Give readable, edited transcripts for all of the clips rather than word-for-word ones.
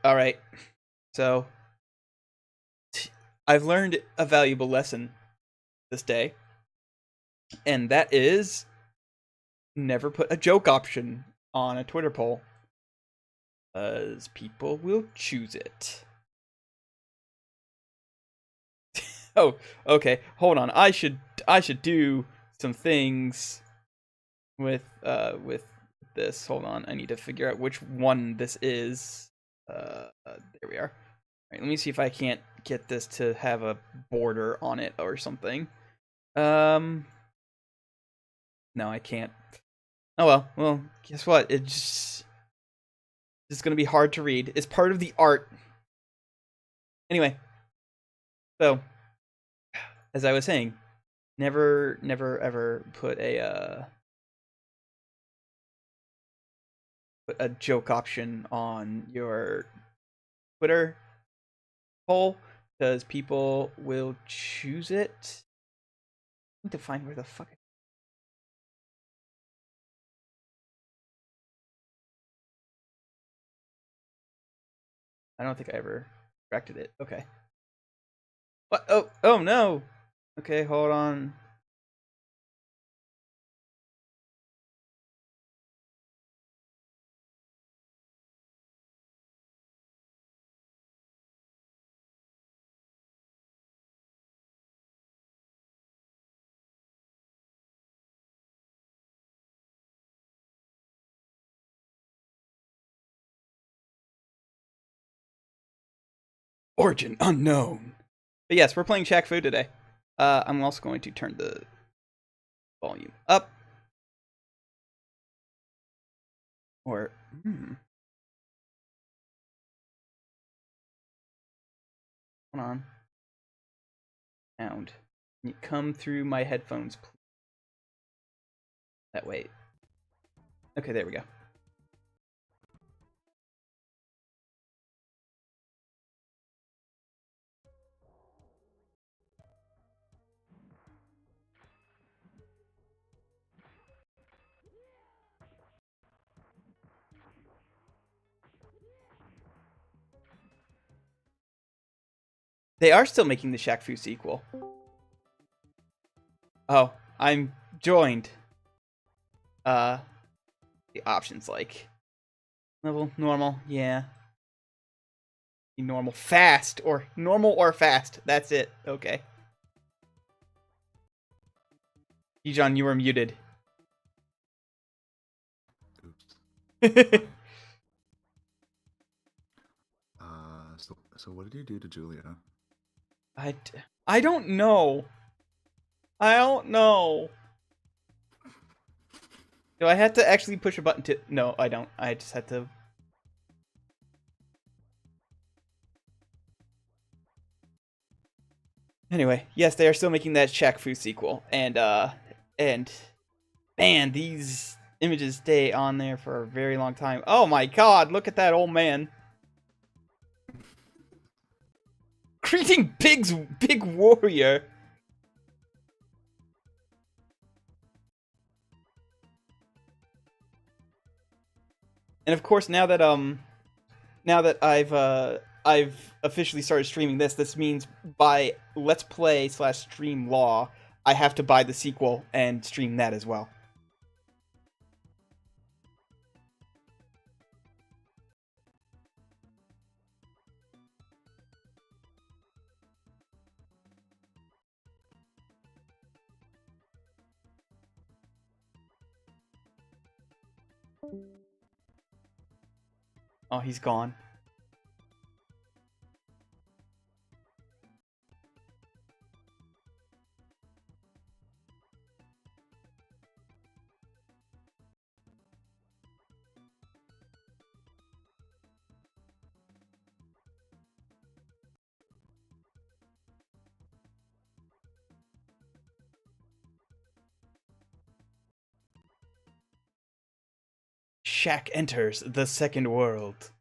All right. So I've learned a valuable lesson this day, and that is never put a joke option on a Twitter poll, as people will choose it. Oh, okay. Hold on. I should do some things with this. Hold on. I need to figure out which one this is. There we are. All right, let me see if I can't get this to have a border on it or something. No, I can't. Oh well. Well, guess what? It's gonna be hard to read. It's part of the art. Anyway, so as I was saying, never ever put a joke option on your Twitter poll because people will choose it. I need to find where the fuck. I don't think I ever corrected it. Okay. What? Oh no. Okay, hold on. Origin unknown. But yes, we're playing Shaq Fu today. I'm also going to turn the volume up. Or, hold on. Sound. Can you come through my headphones, please? That way. Okay, there we go. They are still making the Shaq Fu sequel. Oh, I'm joined. The options like level, normal, yeah. Normal, fast, or normal or fast. That's it. Okay. Ejon, you were muted. Oops. So what did you do to Julia? I don't know. I don't know. Do I have to actually push a button to... No, I don't. I just had to... Anyway, yes, they are still making that Shaq Fu sequel. And... Man, these images stay on there for a very long time. Oh my god, look at that old man. Greeting big warrior. And of course, now that I've officially started streaming this, this means by Let's Play / stream law, I have to buy the sequel and stream that as well. Oh, he's gone. Shaq enters the second world.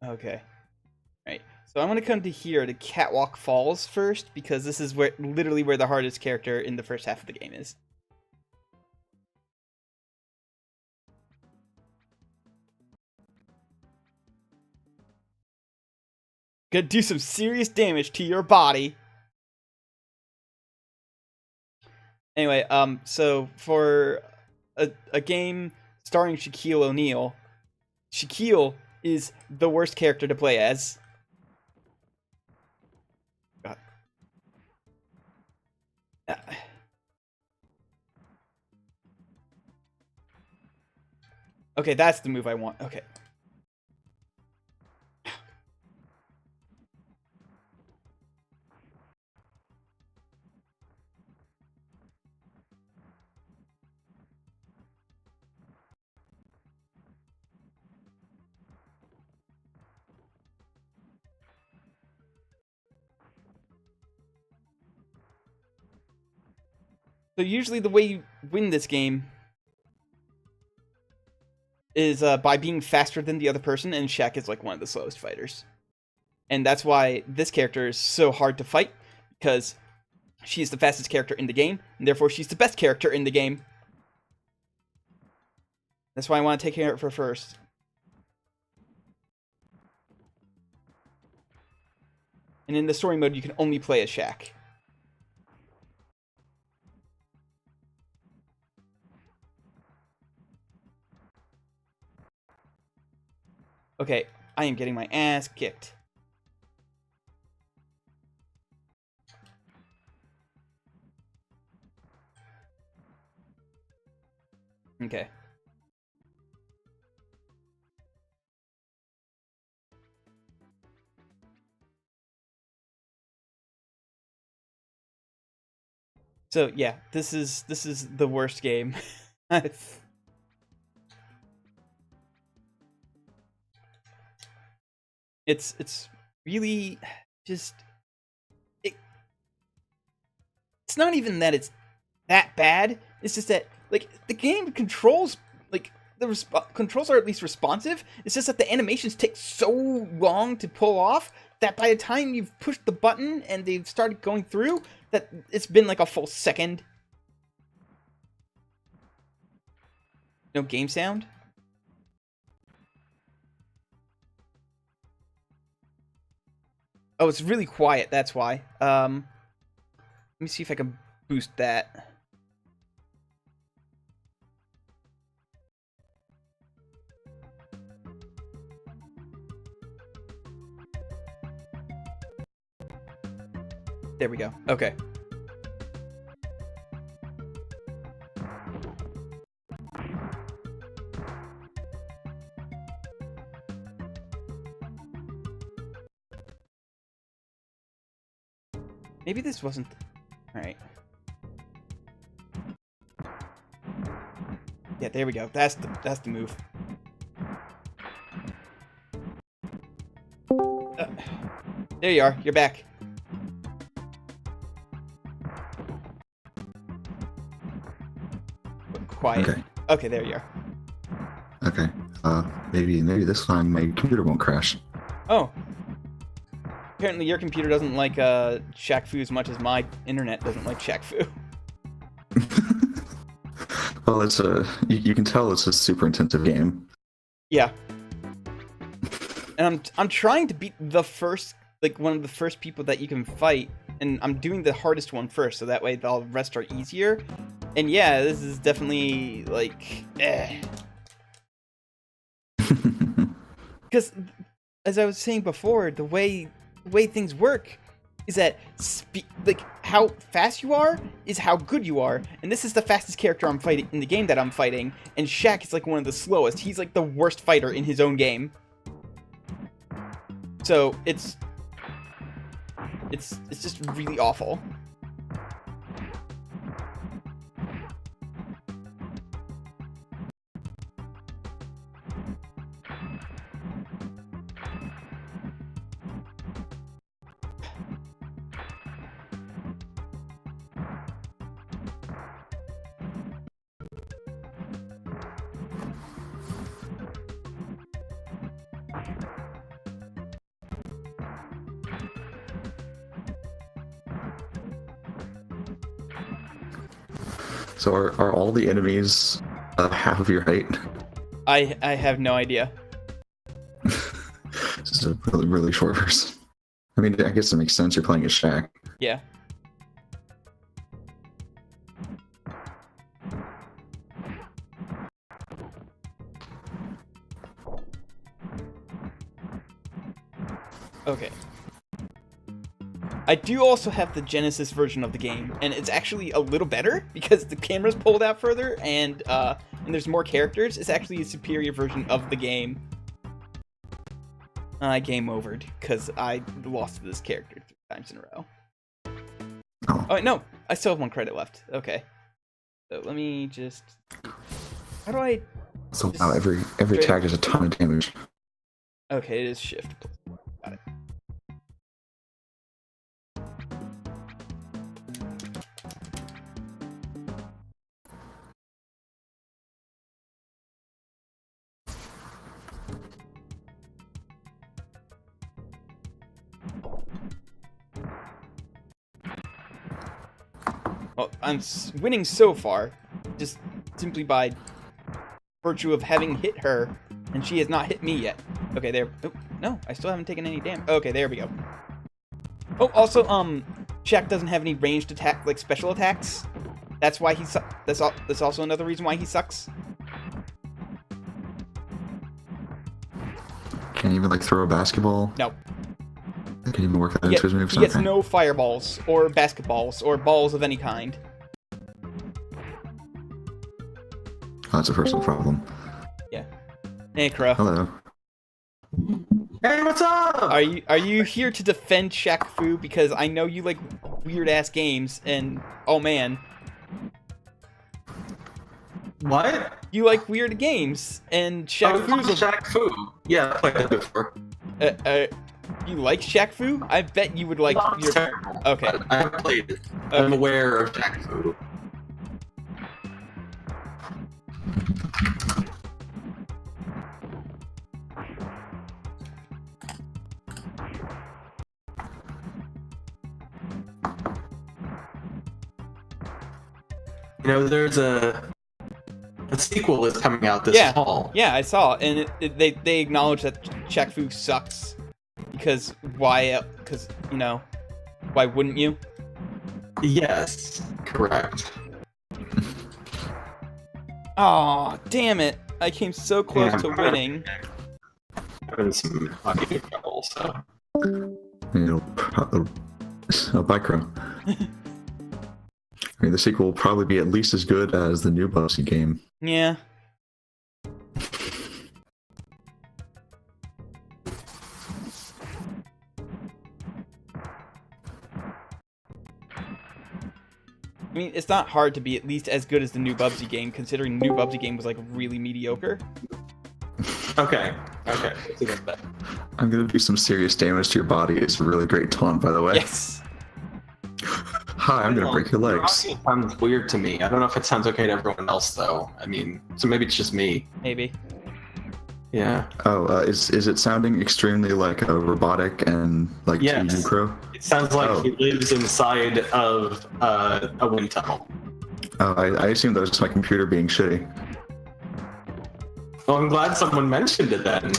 Okay. Right. So I'm gonna come to here to Catwalk Falls first because this is literally where the hardest character in the first half of the game is. Gonna do some serious damage to your body. Anyway, so for a game starring Shaquille O'Neal, Shaquille is the worst character to play as. God. Okay, that's the move I want. Okay. So usually the way you win this game is by being faster than the other person, and Shaq is like one of the slowest fighters. And that's why this character is so hard to fight, because she's the fastest character in the game, and therefore she's the best character in the game. That's why I want to take care of her first. And in the story mode, you can only play as Shaq. Okay, I am getting my ass kicked. Okay. So yeah, this is the worst game. It's really just it's not even that it's that bad. It's just that like the game controls like the controls are at least responsive. It's just that the animations take so long to pull off that by the time you've pushed the button and they've started going through, that it's been like a full second. No game sound? Oh, it's really quiet, that's why. Let me see if I can boost that. There we go. Okay. Maybe this wasn't... Alright. Yeah, there we go. That's the move. There you are. You're back. Quiet. Okay, there you are. Okay. Maybe this time my computer won't crash. Oh. Apparently your computer doesn't like Shaq Fu as much as my internet doesn't like Shaq Fu. Well, it's you can tell it's a super intensive game. Yeah. And I'm trying to beat the first, like one of the first people that you can fight, and I'm doing the hardest one first, so that way the rest are easier. And yeah, this is definitely like, because as I was saying before, the way things work is that like how fast you are is how good you are, and this is the fastest character I'm fighting in the game that I'm fighting, and Shaq is like one of the slowest. He's like the worst fighter in his own game. So it's just really awful. So are all the enemies half of your height? I have no idea. This is a really, really short person. I mean, I guess it makes sense. You're playing as Shaq. Yeah. Okay. I do also have the Genesis version of the game, and it's actually a little better because the camera's pulled out further and there's more characters. It's actually a superior version of the game. I game overed because I lost to this character 3 times in a row. Oh. Oh, no, I still have 1 credit left. Okay. So let me just... How do I... So now every attack does a ton of damage. Okay, it is shift. Got it. Well, I'm winning so far, just simply by virtue of having hit her, and she has not hit me yet. Okay, there. Oh, no, I still haven't taken any damage. Okay, there we go. Oh, also, Shaq doesn't have any ranged attack, like special attacks. That's why he sucks. That's also another reason why he sucks. Can't even like throw a basketball. No. Can't even work that into his moves. He gets no fireballs or basketballs or balls of any kind. Oh, that's a personal problem. Yeah. Hey, Crow. Hello. Hey, what's up? Are you here to defend Shaq Fu? Because I know you like weird ass games, and oh man, What? you like weird games, and Shaq Fu's Shaq Fu. Yeah, I played that before. you like Shaq Fu? I bet you would like Not your. terrible, Okay. but I haven't played it. I'm aware of Shaq Fu. You know, there's a sequel is coming out this fall. Yeah, I saw, and they acknowledge that Shaq Fu sucks because why? Because you know, why wouldn't you? Yes, correct. Aw, damn it! I came so close to winning. Having some fucking trouble, so. You know, Micro. I mean, the sequel will probably be at least as good as the new Bugsy game. Yeah. I mean, it's not hard to be at least as good as the new Bubsy game, considering the new Bubsy game was like really mediocre. Okay, it's even better. I'm gonna do some serious damage to your body. It's a really great taunt, by the way. Yes. Hi, I'm gonna break your legs. It sounds weird to me. I don't know if it sounds okay to everyone else, though. I mean, so maybe it's just me. Maybe. Yeah. Oh, is it sounding extremely like robotic and like Yes. to Crow? It sounds like Oh. he lives inside of a wind tunnel. Oh, I assumed that was just my computer being shitty. Well, I'm glad someone mentioned it then.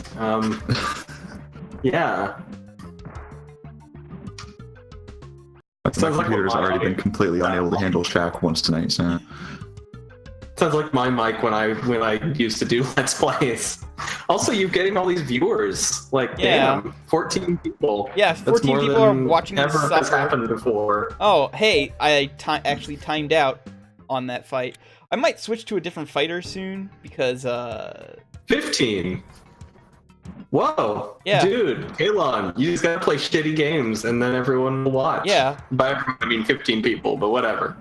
Yeah. My Sounds like computer's my already audio- been completely unable to handle Shaq once tonight, so... Sounds like my mic when I used to do Let's Plays. Also, you getting all these viewers. Like, Yeah. damn, 14 people. Yeah, That's 14 more people are than watching me ever has suffer. happened before. Oh, hey, I actually timed out on that fight. I might switch to a different fighter soon because 15. Whoa. Yeah. Dude, Kalon, you just gotta play shitty games and then everyone will watch. Yeah. By everyone, I mean 15 people, but whatever.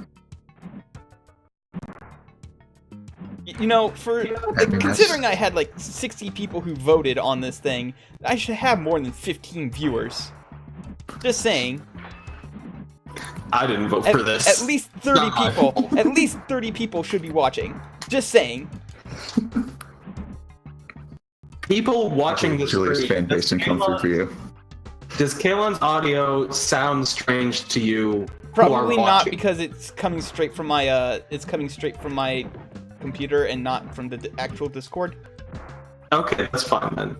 you know, for Yeah, considering I had like 60 people who voted on this thing, I should have more than 15 viewers. Just saying. I didn't vote for this. At least 30 Not my people. fault. At least 30 people should be watching. Just saying. People watching this Julia's stream, fan base this didn't come through Kalon- for you. Does Kalon's audio sound strange to you? Probably not, watching? because it's coming straight from my computer and not from the actual Discord. Okay, that's fine then.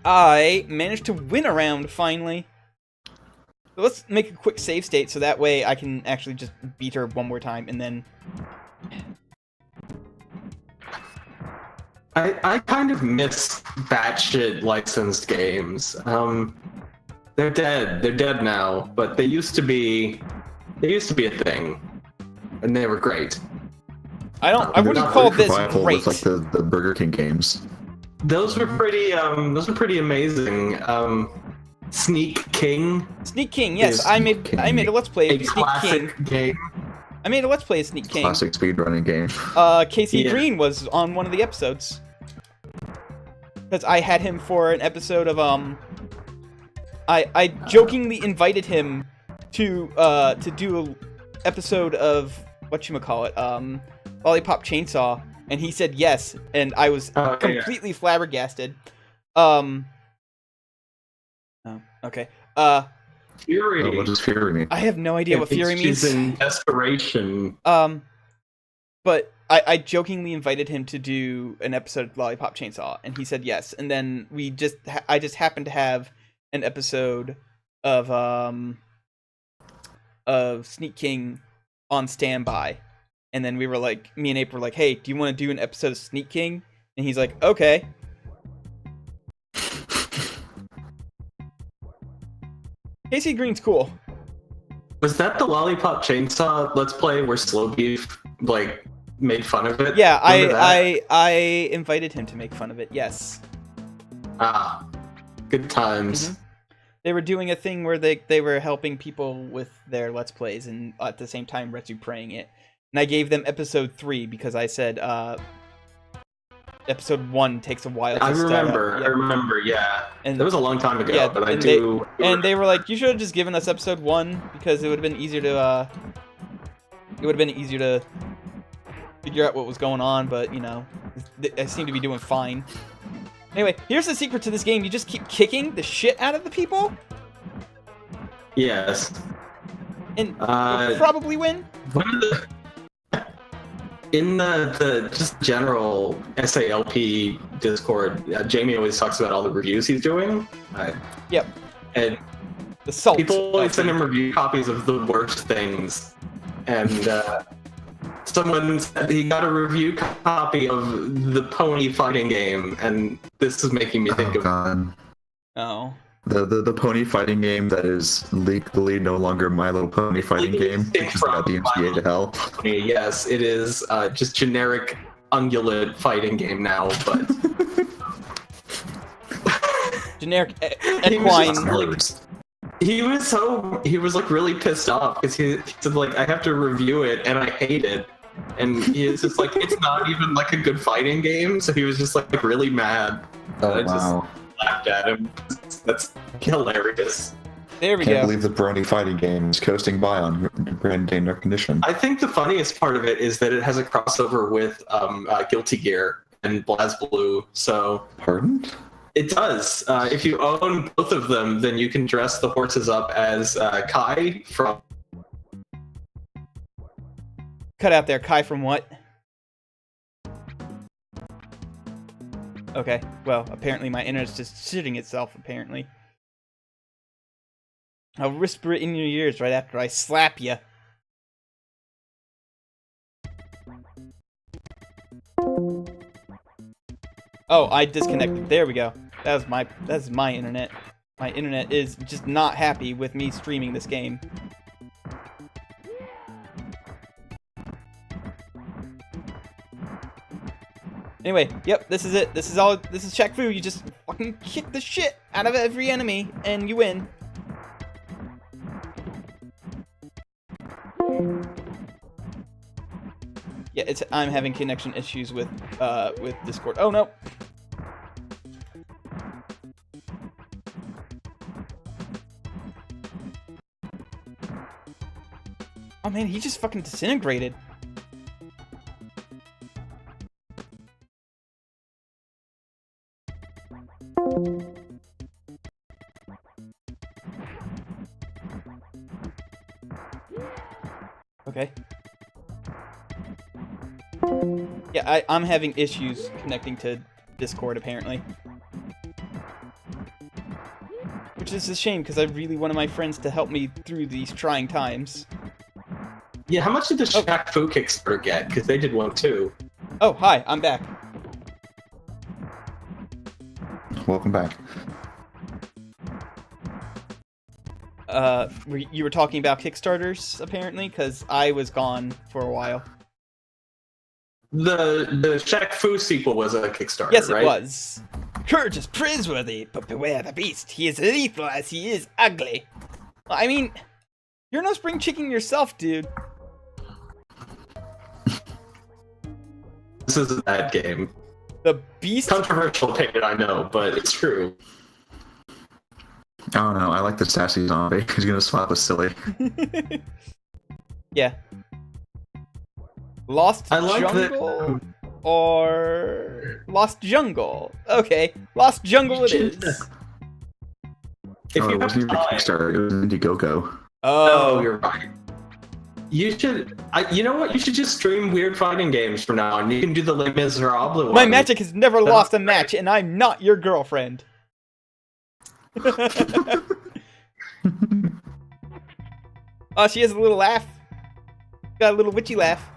I managed to win a round finally. So let's make a quick save state so that way I can actually just beat her one more time and then. I kind of miss batshit licensed games. They're dead. They're dead now, but they used to be a thing, and they were great. I wouldn't There's call very this revival great. with like the Burger King games. Those were pretty amazing. Sneak King. Sneak King, yes, is I made a let's play A of Sneak King. classic game. I made a let's play of Sneak King. Classic speedrunning game. Casey Yeah. Green was on one of the episodes. Because I had him for an episode of I jokingly invited him to do a episode of whatchamacallit, Lollipop Chainsaw, and he said yes, and I was completely flabbergasted. Oh, okay. Fury. Oh, what does Fury mean? I have no idea what Fury means. She's in desperation. But I jokingly invited him to do an episode of Lollipop Chainsaw, and he said yes. And then I just happened to have an episode of Sneak King on standby, and then we were like, me and Ape were like, "Hey, do you want to do an episode of Sneak King?" And he's like, "Okay." Casey Green's cool. Was that the Lollipop Chainsaw Let's Play where Slow Beef like made fun of it? Yeah, Remember that? I invited him to make fun of it. Yes. Ah, good times. Mhm. They were doing a thing where they were helping people with their Let's Plays and at the same time Retsu praying it. And I gave them episode 3 because I said episode 1 takes a while to I start remember. up. I remember. Yeah, And that was a long time ago. yeah, but I and do. And they were like, "You should have just given us episode 1 because it would have been easier to figure out what was going on." But you know, I seem to be doing fine. Anyway, here's the secret to this game: you just keep kicking the shit out of the people, Yes. and you'll probably win. One of the in the just general SALP Discord, Jamie always talks about all the reviews he's doing. Yep. And The salt. people always send him review copies of the worst things, and someone said he got a review copy of the pony fighting game, and this is making me think Oh of god. Oh. The pony fighting game that is legally no longer My Little Pony fighting Legally game, distinct which is about the from My MCA to hell. pony. Yes, it is just generic ungulate fighting game now, but Generic He was equine. just he was like really pissed off because he said like I have to review it and I hate it, and he's just like it's not even like a good fighting game, so he was just like really mad. Oh I just wow. laughed at him. That's hilarious. There we Can't go. believe the Brony fighting game is coasting by on brand name recognition. I think the funniest part of it is that it has a crossover with Guilty Gear and BlazBlue, so Pardon? it does. If you own both of them, then you can dress the horses up as Kai from. Cut out there, Kai from what? Okay, well, apparently my internet's just shitting itself, apparently. I'll whisper it in your ears right after I slap you. Oh, I disconnected. There we go. That's my internet. My internet is just not happy with me streaming this game. Anyway, yep, this is it. This is Shaq Fu. You just fucking kick the shit out of every enemy and you win. Yeah, I'm having connection issues with Discord. Oh no. Oh man, he just fucking disintegrated. Yeah, I'm having issues connecting to Discord, apparently. Which is a shame, because I really wanted my friends to help me through these trying times. Yeah, how much did the Shaq Fu Kickstarter get? Because they did one too. Oh, hi, I'm back. Welcome back. You were talking about Kickstarters, apparently, because I was gone for a while. The Shaq Fu sequel was a Kickstarter, Yes, right? it was. Courage is praiseworthy, but beware the beast. He is lethal as he is ugly. I mean, you're no spring chicken yourself, dude. This is a bad game. The beast? Controversial opinion, I know, but it's true. I don't know. I like the sassy zombie. He's gonna swap with silly. Yeah. Lost I like Jungle or Lost Jungle? Okay, Lost Jungle it is. If you it have wasn't even a time. Kickstarter. It was Indiegogo. Oh, you're right. You should. You know what? You should just stream weird fighting games from now on. You can do the Les Miserables one. My magic has never lost a match, and I'm not your girlfriend. Oh, she has a little laugh. Got a little witchy laugh.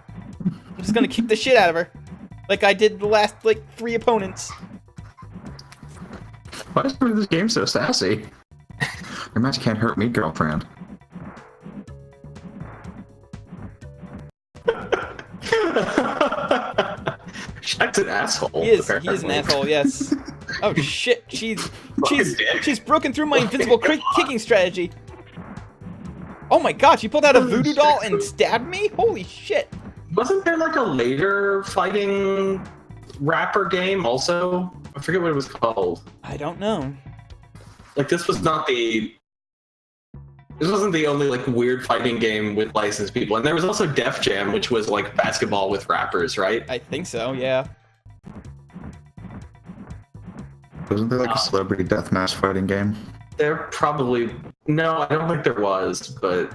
I'm just gonna kick the shit out of her. Like I did the last, 3 opponents. Why is this game so sassy? Your match can't hurt me, girlfriend. Shaq's an asshole. He is an apparently. asshole, yes. Oh shit, she's dick. broken through my invincible kicking strategy. Oh my god, she pulled out a voodoo doll and stabbed me? Holy shit. Wasn't there like a later fighting rapper game also? I forget what it was called. I don't know. Like this wasn't the only like weird fighting game with licensed people. And there was also Def Jam, which was like basketball with rappers, right? I think so, yeah. Wasn't there like a celebrity deathmatch fighting game? There probably no, I don't think there was, but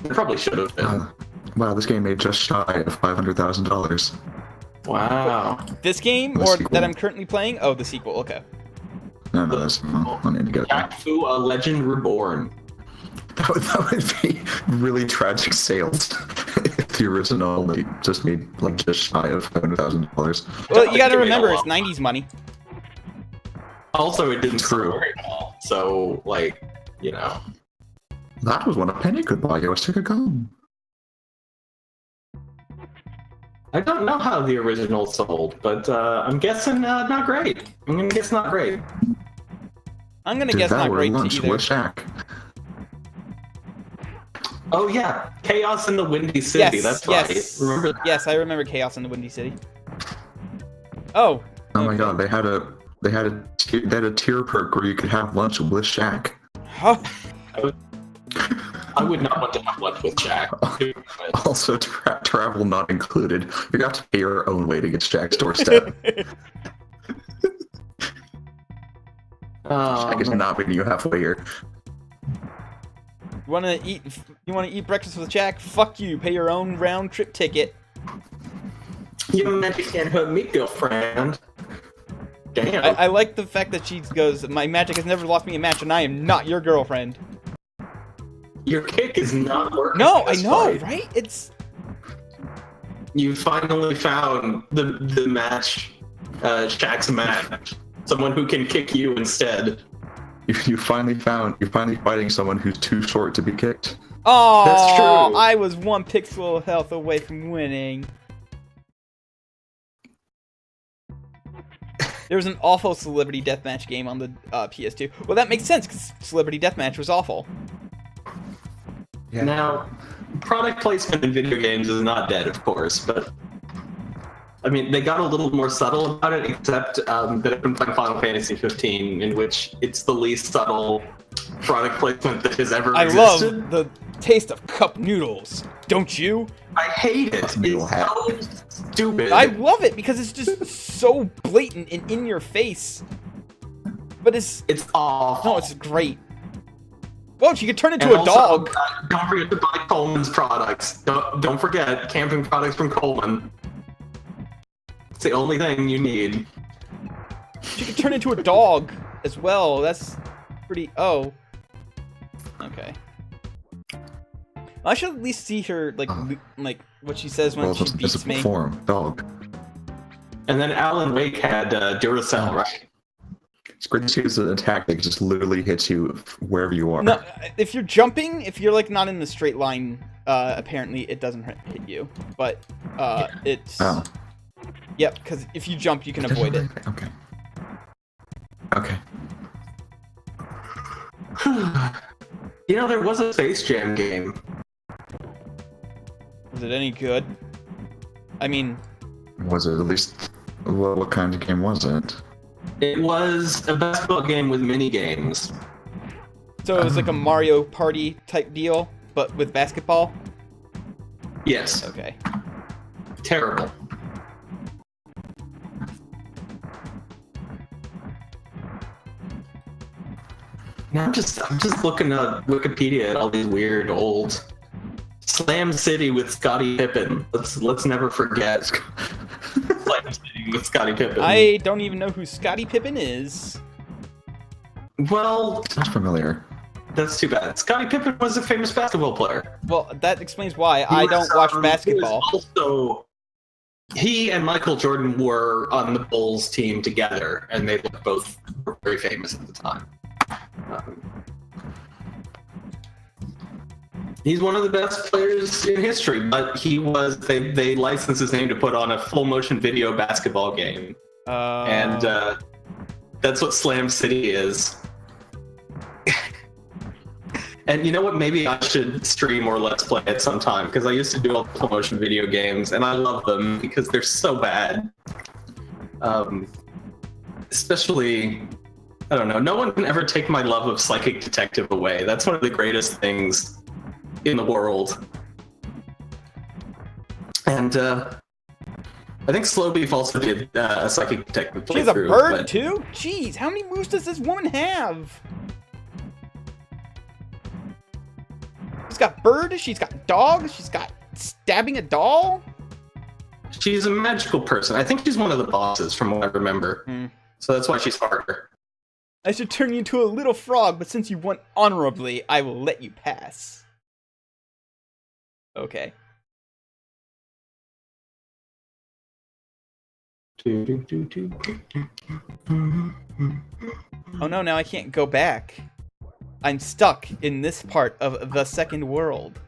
there probably should have been. Wow, this game made just shy of $500,000. Wow. This game, The or sequel. that I'm currently playing? Oh, the sequel, okay. No, that's on Indiegogo. Shaq Fu, a Legend Reborn. That would be really tragic sales if the original only just made like just shy of $500,000. Well, you gotta Give me a remember, it's lot. 90s money. Also, it didn't True. sell very well. So, like, you know. That was what a penny could buy you a stick of gum. I don't know how the original sold, but I'm guessing not great. I'm gonna guess not great. I'm gonna guess not Devour great lunch either. with Shaq. Oh yeah, Chaos in the Windy City. Yes, That's yes. right. Remember that? Yes, I remember Chaos in the Windy City. Oh. Oh my okay. god, they had a tier perk where you could have lunch with Shaq. Oh, I would not want to have lunch with Jack. Also, travel not included. You got to pay your own way to get Shaq's doorstep. Shaq is not meeting you halfway here. You wanna eat breakfast with Jack? Fuck you. Pay your own round trip ticket. Your magic can't hurt me, girlfriend. Damn. I like the fact that she goes, my magic has never lost me a match, and I am not your girlfriend. Your kick is not working. No, in I this know, fight. right? It's You finally found the match, Shaq's match. Someone who can kick you instead. You're finally fighting someone who's too short to be kicked. oh, That's true. I was 1 pixel of health away from winning. There was an awful Celebrity Deathmatch game on the PS2. Well, that makes sense because Celebrity Deathmatch was awful. Yeah. Now, product placement in video games is not dead, of course, but I mean, they got a little more subtle about it, except that I've been playing Final Fantasy 15, in which it's the least subtle product placement that has ever I existed. love the taste of cup noodles. Don't you? I hate it. Noodle It's hat. so stupid. I love it because it's just so blatant and in your face. But it's It's awful. no, it's great. Whoa, she could turn into And a also, dog. Don't forget to buy Coleman's products. Don't forget camping products from Coleman. It's the only thing you need. She could turn into a dog as well. That's pretty... Oh. Okay. I should at least see her, like, what she says when she beats me. Form, dog. And then Alan Wake had Duracell, right? It's great to see as an attack that just literally hits you wherever you are. No, if you're jumping, if you're, like, not in the straight line, apparently it doesn't hit you. But, it's... Oh. Yep, because if you jump, you can avoid it. Okay. Okay. You know, there was a Space Jam game. Was it any good? I mean... Was it at least... What kind of game was it? It was a basketball game with mini games. So it was like a Mario Party type deal, but with basketball? Yes. Okay. Terrible. Now I'm just looking at Wikipedia at all these weird old Slam City with Scottie Pippen. Let's never forget Slam City with Scottie Pippen. I don't even know who Scottie Pippen is. Well, Sounds familiar. that's too bad. Scottie Pippen was a famous basketball player. Well, that explains why I don't watch basketball. He and Michael Jordan were on the Bulls team together, and they both were very famous at the time. He's one of the best players in history, but they licensed his name to put on a full motion video basketball game. And that's what Slam City is. And you know what? Maybe I should stream or let's play it sometime, because I used to do all full motion video games, and I love them because they're so bad. Especially, I don't know, no one can ever take my love of Psychic Detective away. That's one of the greatest things in the world. And I think Slow Beef also did a Psychic Detective playthrough. She's a bird too? Jeez, how many moves does this woman have? She's got bird, she's got dog, she's got stabbing a doll? She's a magical person. I think she's one of the bosses from what I remember. So that's why she's harder. I should turn you into a little frog, but since you won honorably, I will let you pass. Okay. Oh no, now I can't go back. I'm stuck in this part of the second world.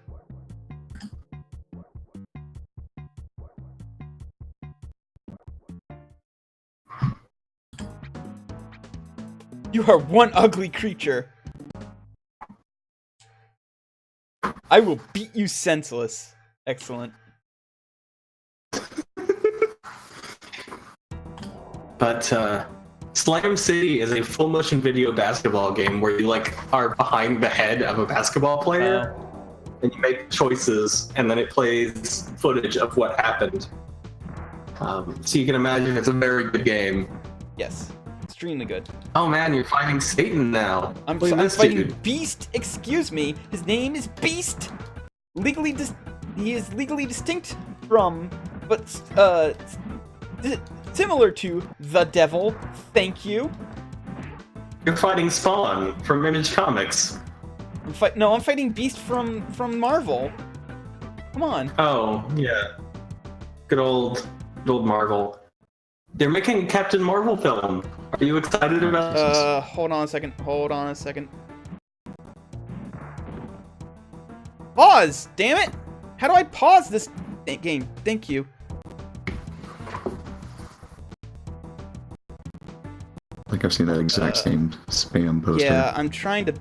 You are one ugly creature. I will beat you senseless. Excellent. But Slam City is a full motion video basketball game where you are behind the head of a basketball player and you make choices and then it plays footage of what happened. So you can imagine it's a very good game. Yes, extremely good. Oh man, you're fighting Satan now. I'm fighting Beast. Excuse me. His name is Beast. He is legally distinct from, but similar to the devil. Thank you. You're fighting Spawn from Image Comics. I'm fighting Beast from Marvel. Come on. Oh yeah, good old Marvel. They're making a Captain Marvel film. Are you excited about this? Hold on a second. Pause! Damn it! How do I pause this game? Thank you. I think I've seen that exact same spam poster. Yeah, I'm trying to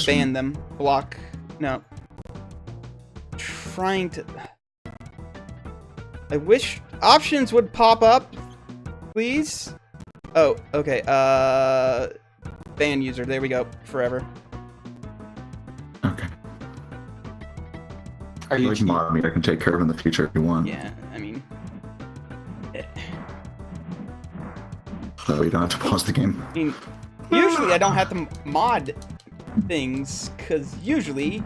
ban them. Block. No. Trying to. I wish options would pop up, please. Oh, okay. Ban user. There we go. Forever. Okay. Are you mod me? I can take care of it in the future if you want. Yeah, I mean. So you don't have to pause the game. I mean, usually I don't have to mod things, because usually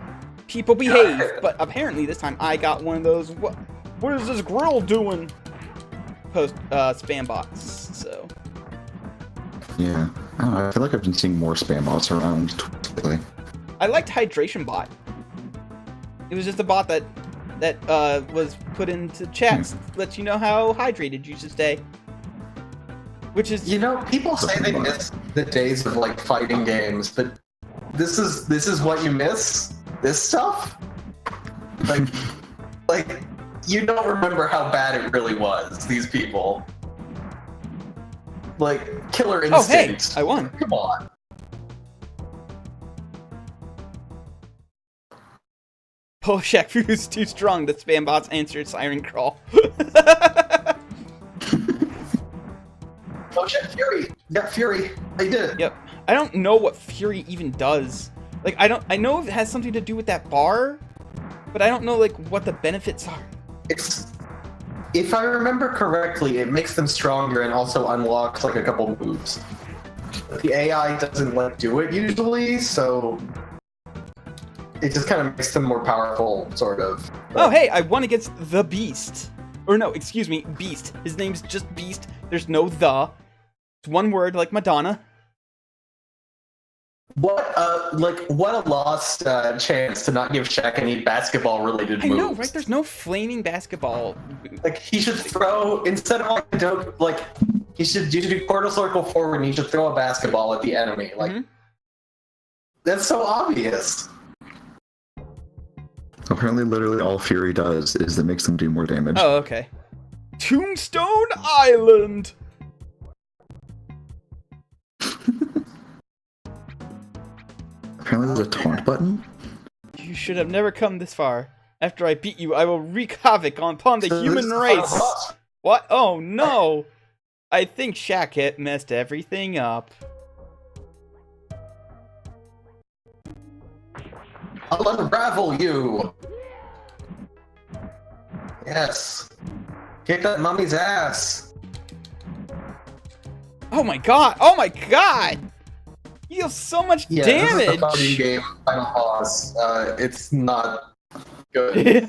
people behave, but apparently this time I got one of those, what is this grill doing? Spam bots, so. Yeah. I don't know, I feel like I've been seeing more spam bots around lately. I liked Hydration Bot. It was just a bot that was put into chats, lets you know how hydrated you should stay. Which is, You know, people say they miss the days of like fighting games, but this is what you miss? This stuff? Like you don't remember how bad it really was, these people. Like, Killer Instinct. Oh, hey, I won. Come on. Oh, Shaq Fu is too strong. The spam bots answered Siren Crawl. Oh shit, Fury! Got Fury. They did it. Yep. I don't know what Fury even does. Like, I know it has something to do with that bar, but I don't know, like, what the benefits are. If I remember correctly, it makes them stronger and also unlocks like a couple moves. The AI doesn't like do it usually, so it just kind of makes them more powerful, sort of. Oh, hey, I won against the Beast. Or no, excuse me, Beast. His name's just Beast. There's no the. It's one word, like Madonna. What a lost chance to not give Shaq any basketball-related moves. I know, right? There's no flaming basketball. Like, he should throw, instead of like, you should do quarter circle forward and he should throw a basketball at the enemy. Like, that's so obvious. Apparently, literally all Fury does is it makes them do more damage. Oh, okay. Tombstone Island! Apparently there's a taunt button? You should have never come this far. After I beat you, I will wreak havoc upon the human race. What? Oh no! I think Shaq messed everything up. I'll unravel you! Yes. Kick that mummy's ass! Oh my god! Oh my god! You deal so much damage! This is the fighting game final boss. It's not good.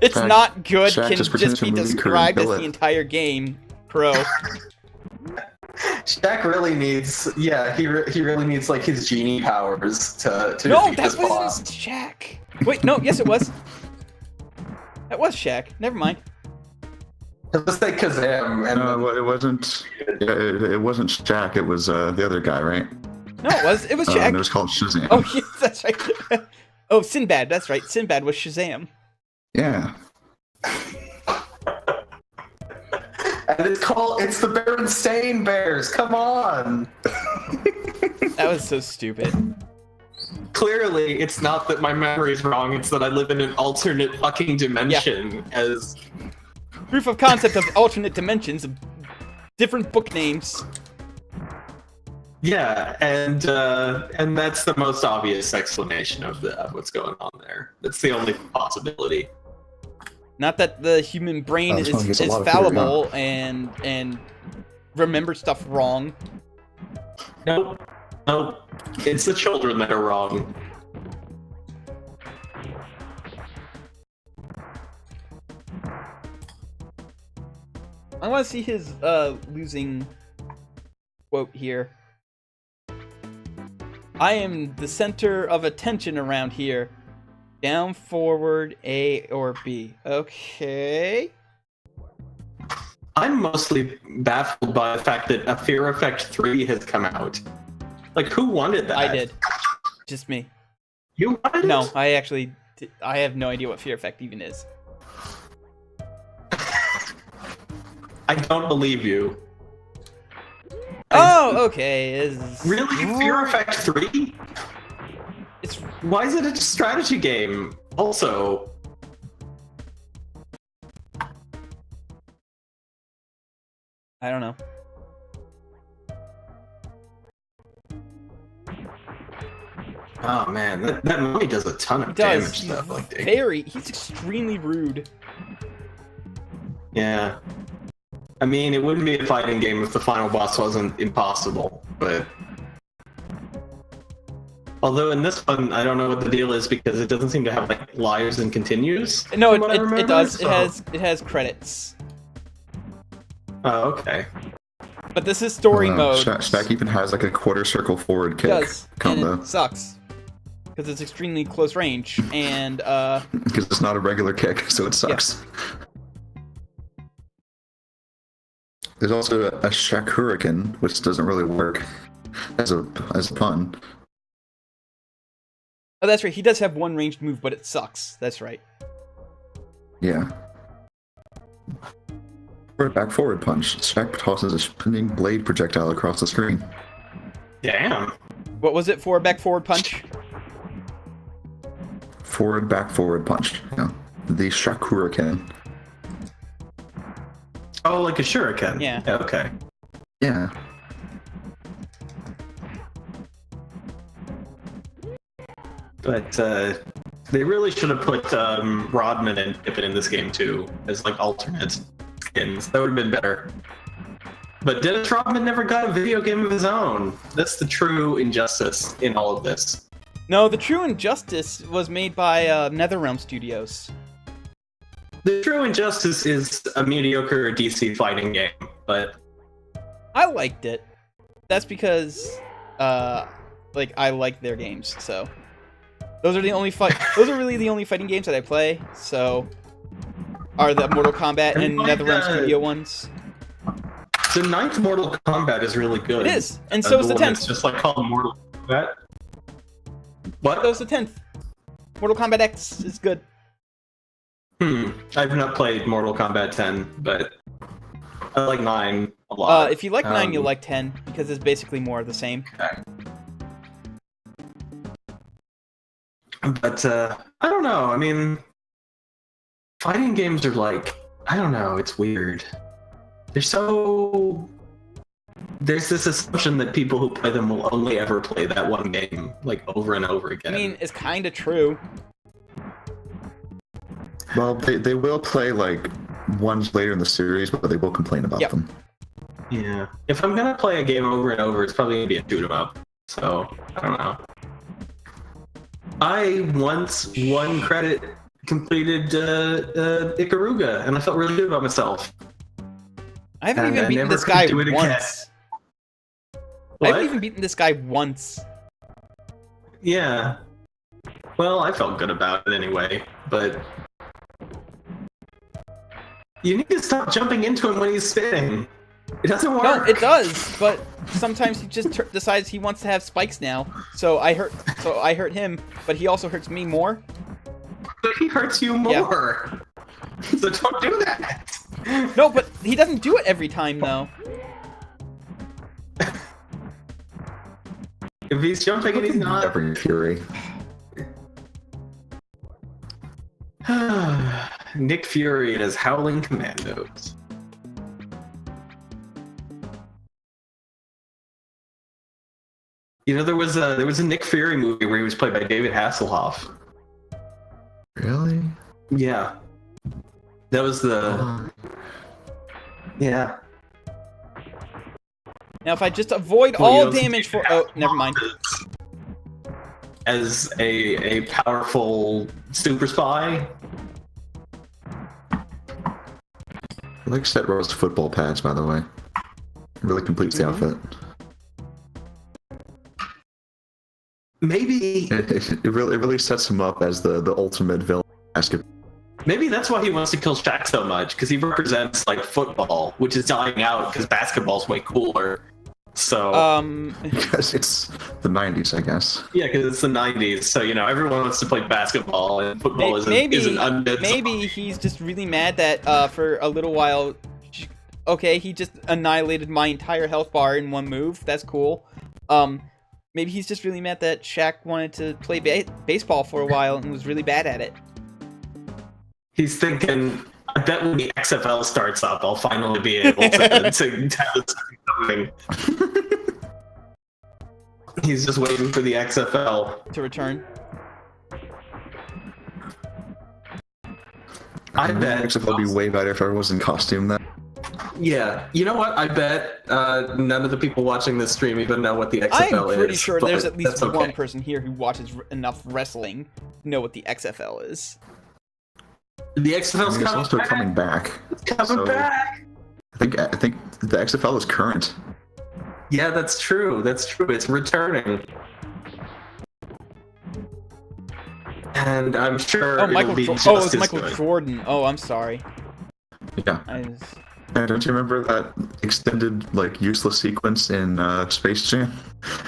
It's Shaq- not good, Shaq can just just pretends to be move your described as billet. the entire game. Pro. Shaq really needs, he really needs like his genie powers to No, defeat that this wasn't boss. Shaq. Wait, no, yes it was. That was Shaq. Never mind. Let's say Kazam, and No, it wasn't. Yeah, it wasn't Shaq. It was the other guy, right? No, it was And Shaq. it was called Shazam. Oh, yes, that's right. Oh, Sinbad, that's right. Sinbad was Shazam. Yeah. and it's the Berenstain Bears. Come on. That was so stupid. Clearly, it's not that my memory is wrong. It's that I live in an alternate fucking dimension. As Proof of concept of alternate dimensions, different book names. yeah, and that's the most obvious explanation of what's going on there. That's the only possibility. Not that the human brain this one is gets a lot of fallible and remembers stuff wrong. Nope. It's the children that are wrong. I want to see his losing quote here. I am the center of attention around here. Down, forward, A or B. Okay. I'm mostly baffled by the fact that a Fear Effect 3 has come out. Like, who wanted that? I did. Just me. You wanted No, it? I have no idea what Fear Effect even is. I don't believe you. Oh, okay. Really? Fear Effect 3? It's Why is it a strategy game? Also, I don't know. oh man, that mummy does a ton of He does. damage stuff. Like, He's extremely rude. yeah. I mean, it wouldn't be a fighting game if the final boss wasn't impossible, but Although in this one, I don't know what the deal is because it doesn't seem to have like lives and continues. No, from what I it remember, does. so- It has credits. Oh, okay. But this is story mode. Shaq even has like a quarter circle forward It kick does, combo. and it sucks because it's extremely close range, and Because it's not a regular kick, so it sucks. There's also a Shaq Hurricane, which doesn't really work as a pun. oh, that's right. He does have one ranged move, but it sucks. That's right. Yeah. For a back forward punch, Shaq tosses a spinning blade projectile across the screen. Damn. What was it for a back forward punch? Forward, back forward punch. Yeah. The Shaq Hurricane. Oh, like a shuriken. Yeah. Okay. Yeah. But they really should have put Rodman and Pippen in this game too, as like alternate skins. That would have been better. But Dennis Rodman never got a video game of his own. That's the true injustice in all of this. No, the True Injustice was made by NetherRealm Studios. The true injustice is a mediocre DC fighting game, but I liked it. That's because, like, I like their games. So those are the only Those are really the only fighting games that I play. So are the Mortal Kombat and like NetherRealm the- Studio ones. the ninth Mortal Kombat is really good. It is, and so is the one that's 10th. just like called Mortal Kombat. What? So is the 10th. Mortal Kombat X is good. I've not played Mortal Kombat 10, but I like 9 a lot. If you like 9, you'll like 10 because it's basically more of the same. Okay. But I don't know. I mean, fighting games are like, I don't know. It's weird. They're so. There's this assumption that people who play them will only ever play that one game, like over and over I again. mean, it's kind of true. Well, they will play like ones later in the series, but they will complain about Yep. them. Yeah. If I'm gonna play a game over and over, it's probably gonna be a shoot 'em up. So I don't know. I once one credit completed Ikaruga, and I felt really good about myself. I haven't And even I beaten never this could guy do it again. once. I What? haven't even beaten this guy once. Yeah. Well, I felt good about it anyway, but you need to stop jumping into him when he's spinning. It doesn't work. No, it does, but sometimes he just decides he wants to have spikes now. So I hurt him, but he also hurts me more. But he hurts you more. So don't do that. No, but he doesn't do it every time though. If he's jumping and he's not. Every Fury. Nick Fury and his Howling Commandos. You know, there was a Nick Fury movie where he was played by David Hasselhoff. Really? Yeah. That was the. Yeah. Now if I just avoid Well, you all don't see damage for David never mind. Hasselhoff As a powerful super spy. I like Seth Roll's football pads, by the way. It really completes the outfit. Maybe It really sets him up as the ultimate villain basketball. Maybe that's why he wants to kill Shaq so much, because he represents like football, which is dying out because basketball's way cooler. So Because it's the 90s, I guess. yeah, because it's the '90s. So you know everyone wants to play basketball, and football is an undead. Maybe he's just really mad that for a little while, okay, he just annihilated my entire health bar in one move. That's cool. Maybe he's just really mad that Shaq wanted to play baseball for a while and was really bad at it. He's thinking, I bet when the XFL starts up, I'll finally be able to have this coming. He's just waiting for the XFL To return. I bet. XFL would be way better if I was in costume then. Yeah, you know what? I bet none of the people watching this stream even know what the XFL is. I'm pretty sure but there's at least that's okay. one person here who watches enough wrestling to know what the XFL is. The XFL's It's coming also back. coming back. It's coming So- back. I think the XFL is current. Yeah, that's true. That's true. It's returning. And I'm sure Oh, it'll be just it's as Michael good. Jordan. Oh, I'm sorry. Yeah. I Don't you remember that extended, like, useless sequence in Space Jam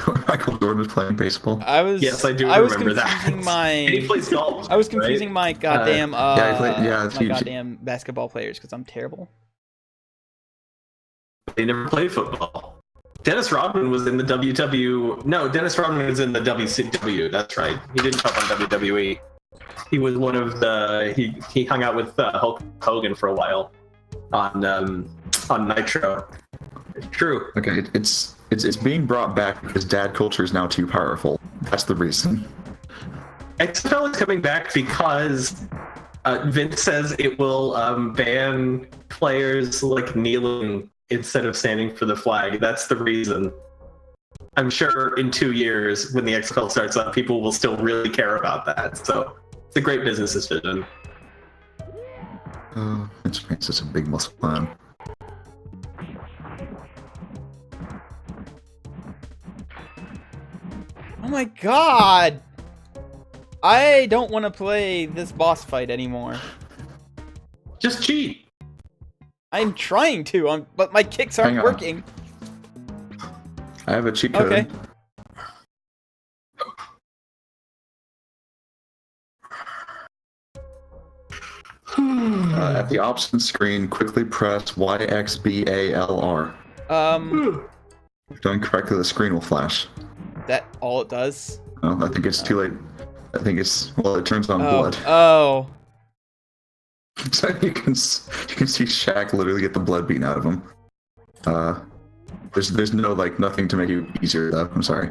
where Michael Jordan was playing baseball? Yes, I do was remember that. confusing And he my. plays golf. I was confusing right? my goddamn it's my huge. goddamn basketball players because I'm terrible. They never played football. Dennis Rodman was in the WW. No, Dennis Rodman was in the WCW. That's right. He didn't come on WWE. He was one of the. He hung out with Hulk Hogan for a while on Nitro. It's true. Okay, it's being brought back because dad culture is now too powerful. That's the reason. XFL is coming back because Vince says it will ban players like kneeling instead of standing for the flag. That's the reason. I'm sure in 2 years, when the XFL starts up, people will still really care about that. So it's a great business decision. It makes us a big muscle man. Oh my god! I don't want to play this boss fight anymore. Just cheat. I'm trying to, but my kicks aren't Hang on. working. I have a cheat code. Okay. At the options screen, quickly press YXBALR. If done correctly, the screen will flash. That all it does? Oh, I think it's too late. I think it's, well, it turns on blood. Oh. So you can see Shaq literally get the blood beaten out of him. There's no, like, nothing to make it easier though. I'm sorry.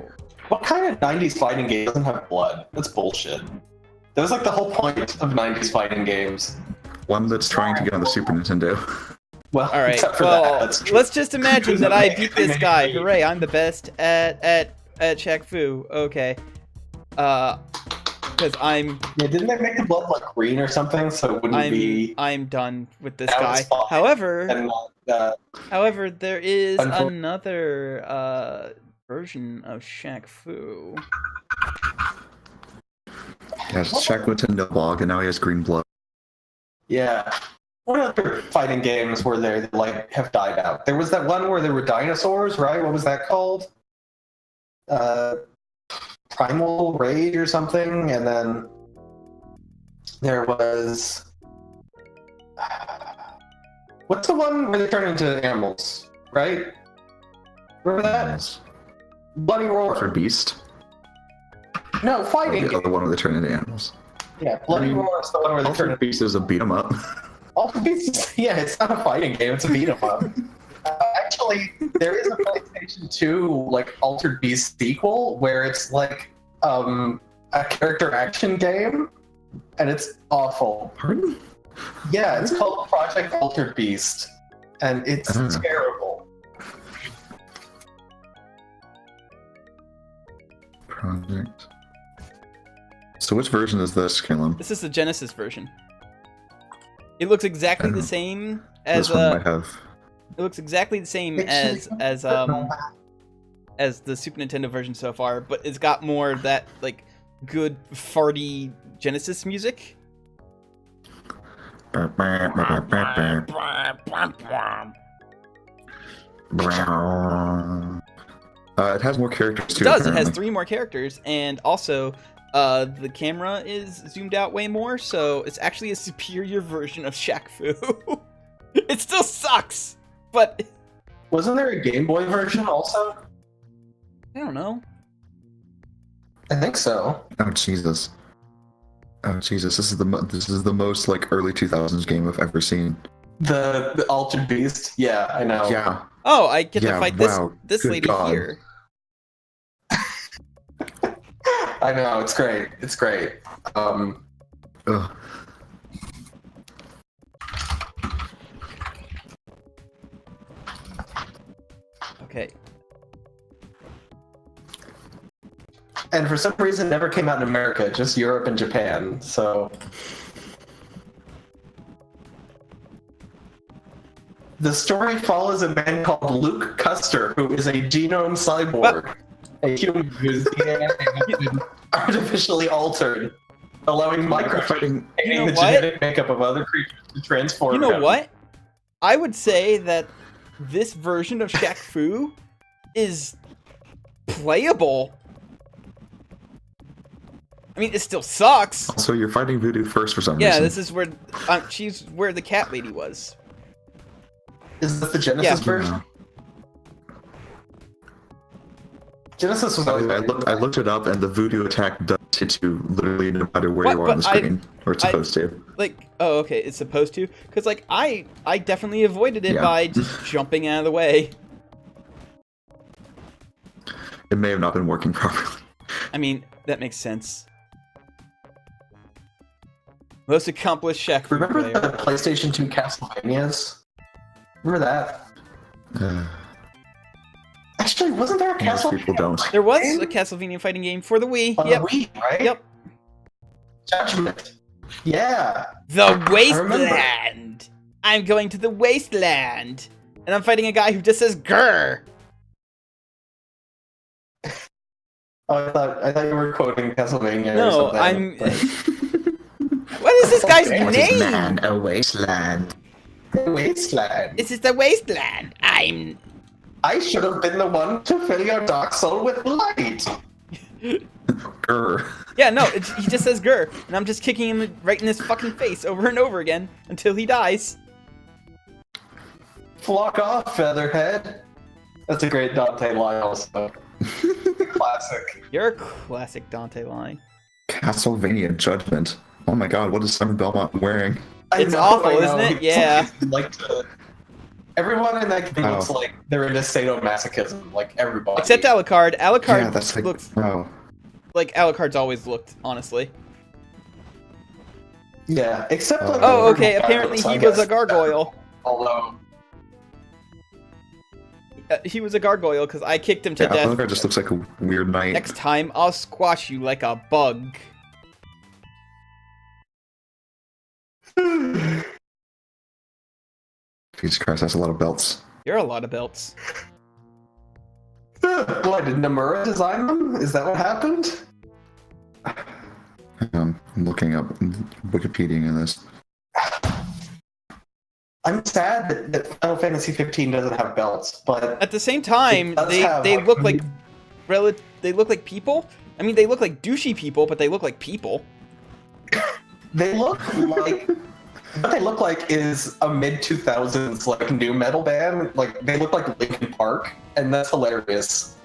What kind of 90s fighting game doesn't have blood? That's bullshit. That was like the whole point of 90s fighting games. One that's trying to get on the Super Nintendo. Well, Alright, except for well, that, that's true. let's just imagine that I beat this guy. Maybe. Hooray, I'm the best at Shaq Fu. Okay. Because Yeah, didn't they make the blood like green or something so it wouldn't be I'm done with this That guy. was fine. However, and not however, there is Unfor- another version of Shaq Fu. Yes, Shaq went to Nilbog and now he has green blood. yeah. What other fighting games were there that like have died out? There was that one where there were dinosaurs, right? What was that called? Primal Rage or something, and then there was what's the one where they turn into animals, right? Remember that? Yes. Bloody For Roar. Beast. No, Or fighting. the other one where they turn into animals. Yeah, Bloody Roar is the one where they turn Altered into Beast is a beat 'em up. Altered Beast. Yeah, it's not a fighting game; it's a beat 'em up. Actually, there is a PlayStation 2 like Altered Beast sequel where it's like a character action game, and it's awful. Pardon? Yeah, it's called Project Altered Beast, and it's terrible. Project. So which version is this, Caleb? This is the Genesis version. It looks exactly the same as This one might have. it looks exactly the same as the Super Nintendo version so far, but it's got more of that like good farty Genesis music. It has more characters too. It does. It apparently. has 3 more characters, and also the camera is zoomed out way more, so it's actually a superior version of Shaq Fu. It still sucks, but Wasn't there a Game Boy version also? I don't know. I think so. Oh Jesus! Oh Jesus! This is the most like early 2000s game I've ever seen. The Altered Beast. Yeah, I know. Yeah. Oh, I get to Yeah, fight wow, this good lady God. here. I know. It's great. It's great. Ugh. and for some reason never came out in America, just Europe and Japan. So the story follows a man called Luke Custer, who is a genome cyborg, a human whose DNA has been artificially altered, allowing microfighting the genetic makeup of other creatures to transform. You know what? I would say that this version of Shaq Fu is playable. I mean, it still sucks. So you're fighting Voodoo first for some reason. Yeah, this is where she's where the cat lady was. Is this the Genesis version? Genesis was always. I looked it up, and the Voodoo attack does hit you literally no matter where you are on the screen, or it's supposed to. Like, oh, okay, it's supposed to, because like I definitely avoided it by just jumping out of the way. It may have not been working properly. I mean, that makes sense. Most accomplished Shaq Fu Remember player. the PlayStation 2 Castlevanias? Remember that? Actually, wasn't there a Castlevania? People don't. There was a Castlevania fighting game for the Wii. On Yep. the Wii, right? Yep. Judgment. Yeah. The Wasteland. I'm going to the Wasteland, and I'm fighting a guy who just says "grr." Oh, I thought you were quoting Castlevania No, or something. What is this guy's Okay. name? Man, a wasteland. Wasteland. This is the Wasteland. I should have been the one to fill your dark soul with light. Grr. Yeah, no, he just says "grr," and I'm just kicking him right in his fucking face over and over again until he dies. Flock off, Featherhead. That's a great Dante line also. Classic. You're a classic Dante line. Castlevania Judgment. Oh my god, what is Summer Belmont wearing? It's awful, isn't it? Yeah. Everyone in that game looks like they're into sadomasochism, like everybody. Except Alucard. Alucard Yeah, that's like, looks oh. like Alucard's always looked, honestly. Yeah, except like Oh, okay, apparently he was a gargoyle. Although He was a gargoyle because I kicked him to death. Alucard just looks like a weird knight. Next time, I'll squash you like a bug. Jesus Christ, that's a lot of belts. You're a lot of belts. Why did Nomura design them? Is that what happened? I'm looking up Wikipedia in this. I'm sad that Final Fantasy 15 doesn't have belts, but At the same time, It does they have, they like, look like they look like people. I mean, they look like douchey people, but they look like people. they look like what they look like is a mid 2000s like new metal band. Like they look like Linkin Park, and that's hilarious.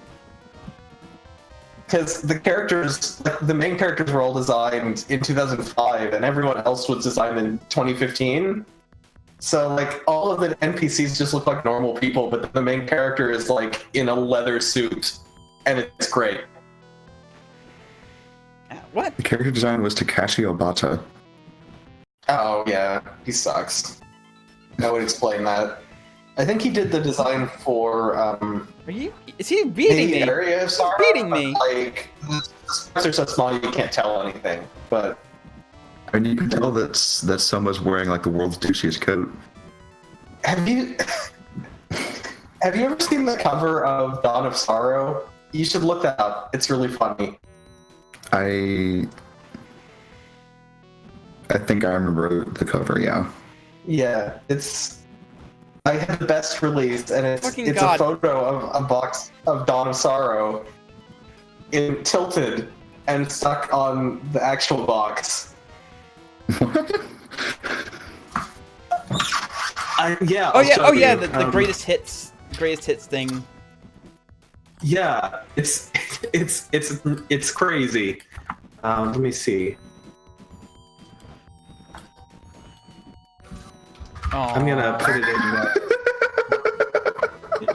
Because the characters, like, the main characters were all designed in 2005, and everyone else was designed in 2015. So like all of the NPCs just look like normal people, but the main character is like in a leather suit, and it's great. What? The character design was Takashi Obata. Oh yeah, he sucks. That would explain that. I think he did the design for Are you? Is he beating the me? area of He's Sorrow, beating me. but, like the sprites are so small you can't tell anything. But I mean, you can tell that Summer's wearing like the world's douchiest coat. have you ever seen the cover of Dawn of Sorrow? You should look that up. It's really funny. I think I remember the cover, yeah. Yeah, I had the best release, and it's Fucking a God. photo of a box of Dawn of Sorrow tilted and stuck on the actual box. Yeah. Oh I'll yeah, show oh yeah, you. the greatest hits thing. Yeah, it's crazy. Let me see. I'm gonna put it in the...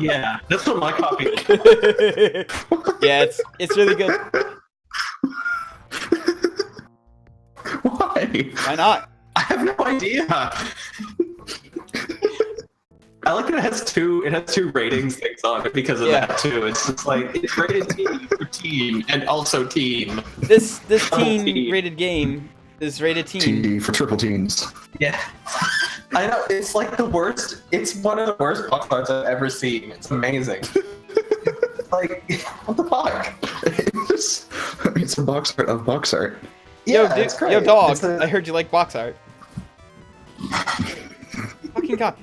Yeah, that's what my copy is. Yeah, it's really good. Why? Why not? I have no idea. I like that it has two ratings things on it because of that too. It's just like it's rated T for teen and also teen. This Teen. teen rated game is rated teen. TD for triple teens. Yeah. I know, it's like the worst. It's one of the worst box arts I've ever seen. It's amazing. Like, what the fuck? It's a box art of box art. Yo, Yeah, dude, it's great. yo, dog. It's a- I heard you like box art. Fucking god.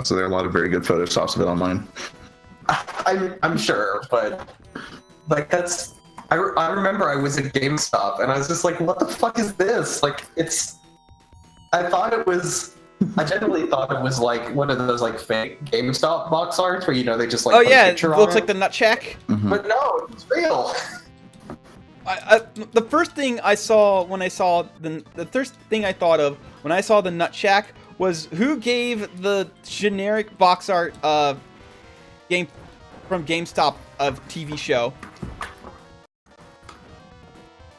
So there are a lot of very good photoshops of it online. I'm sure, but like that's. I remember I was at GameStop and I was just like, what the fuck is this? Like, it's. I thought it was. I genuinely thought it was like one of those like fake GameStop box arts where they just like. Oh put a yeah, it picture on looks it. like the nut shack. Mhm. But no, it's real. The first thing I saw when I saw the first thing I thought of when I saw the nut shack was who gave the generic box art game from GameStop of TV show.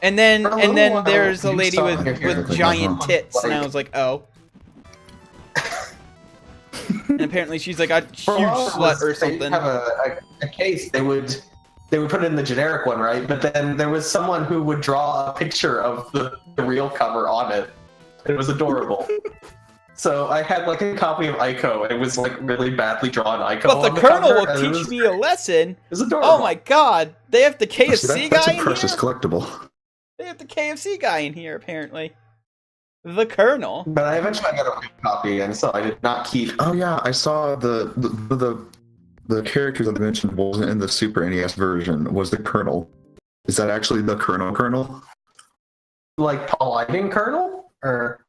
And then For a little while, there's a you lady saw with it here, like, giant uh-huh. tits, and I Like- was like, oh. And apparently she's like a huge For a while, it slut was- or They something. have a case. They would put it in the generic one, right? But then there was someone who would draw a picture of the real cover on it. It was adorable. So I had like a copy of Ico, and it was like really badly drawn Ico. But on the Colonel cover, will and it teach was- me a lesson. It was adorable. Oh my god, they have the See, KFC that's guy a in precious here. collectible. They have the KFC guy in here apparently. The Colonel. But I eventually got a copy, and so I did not keep. Oh yeah, I saw the character that I mentioned wasn't in the Super NES version. Was the Colonel? Is that actually the Colonel? Like Paladin Colonel? Or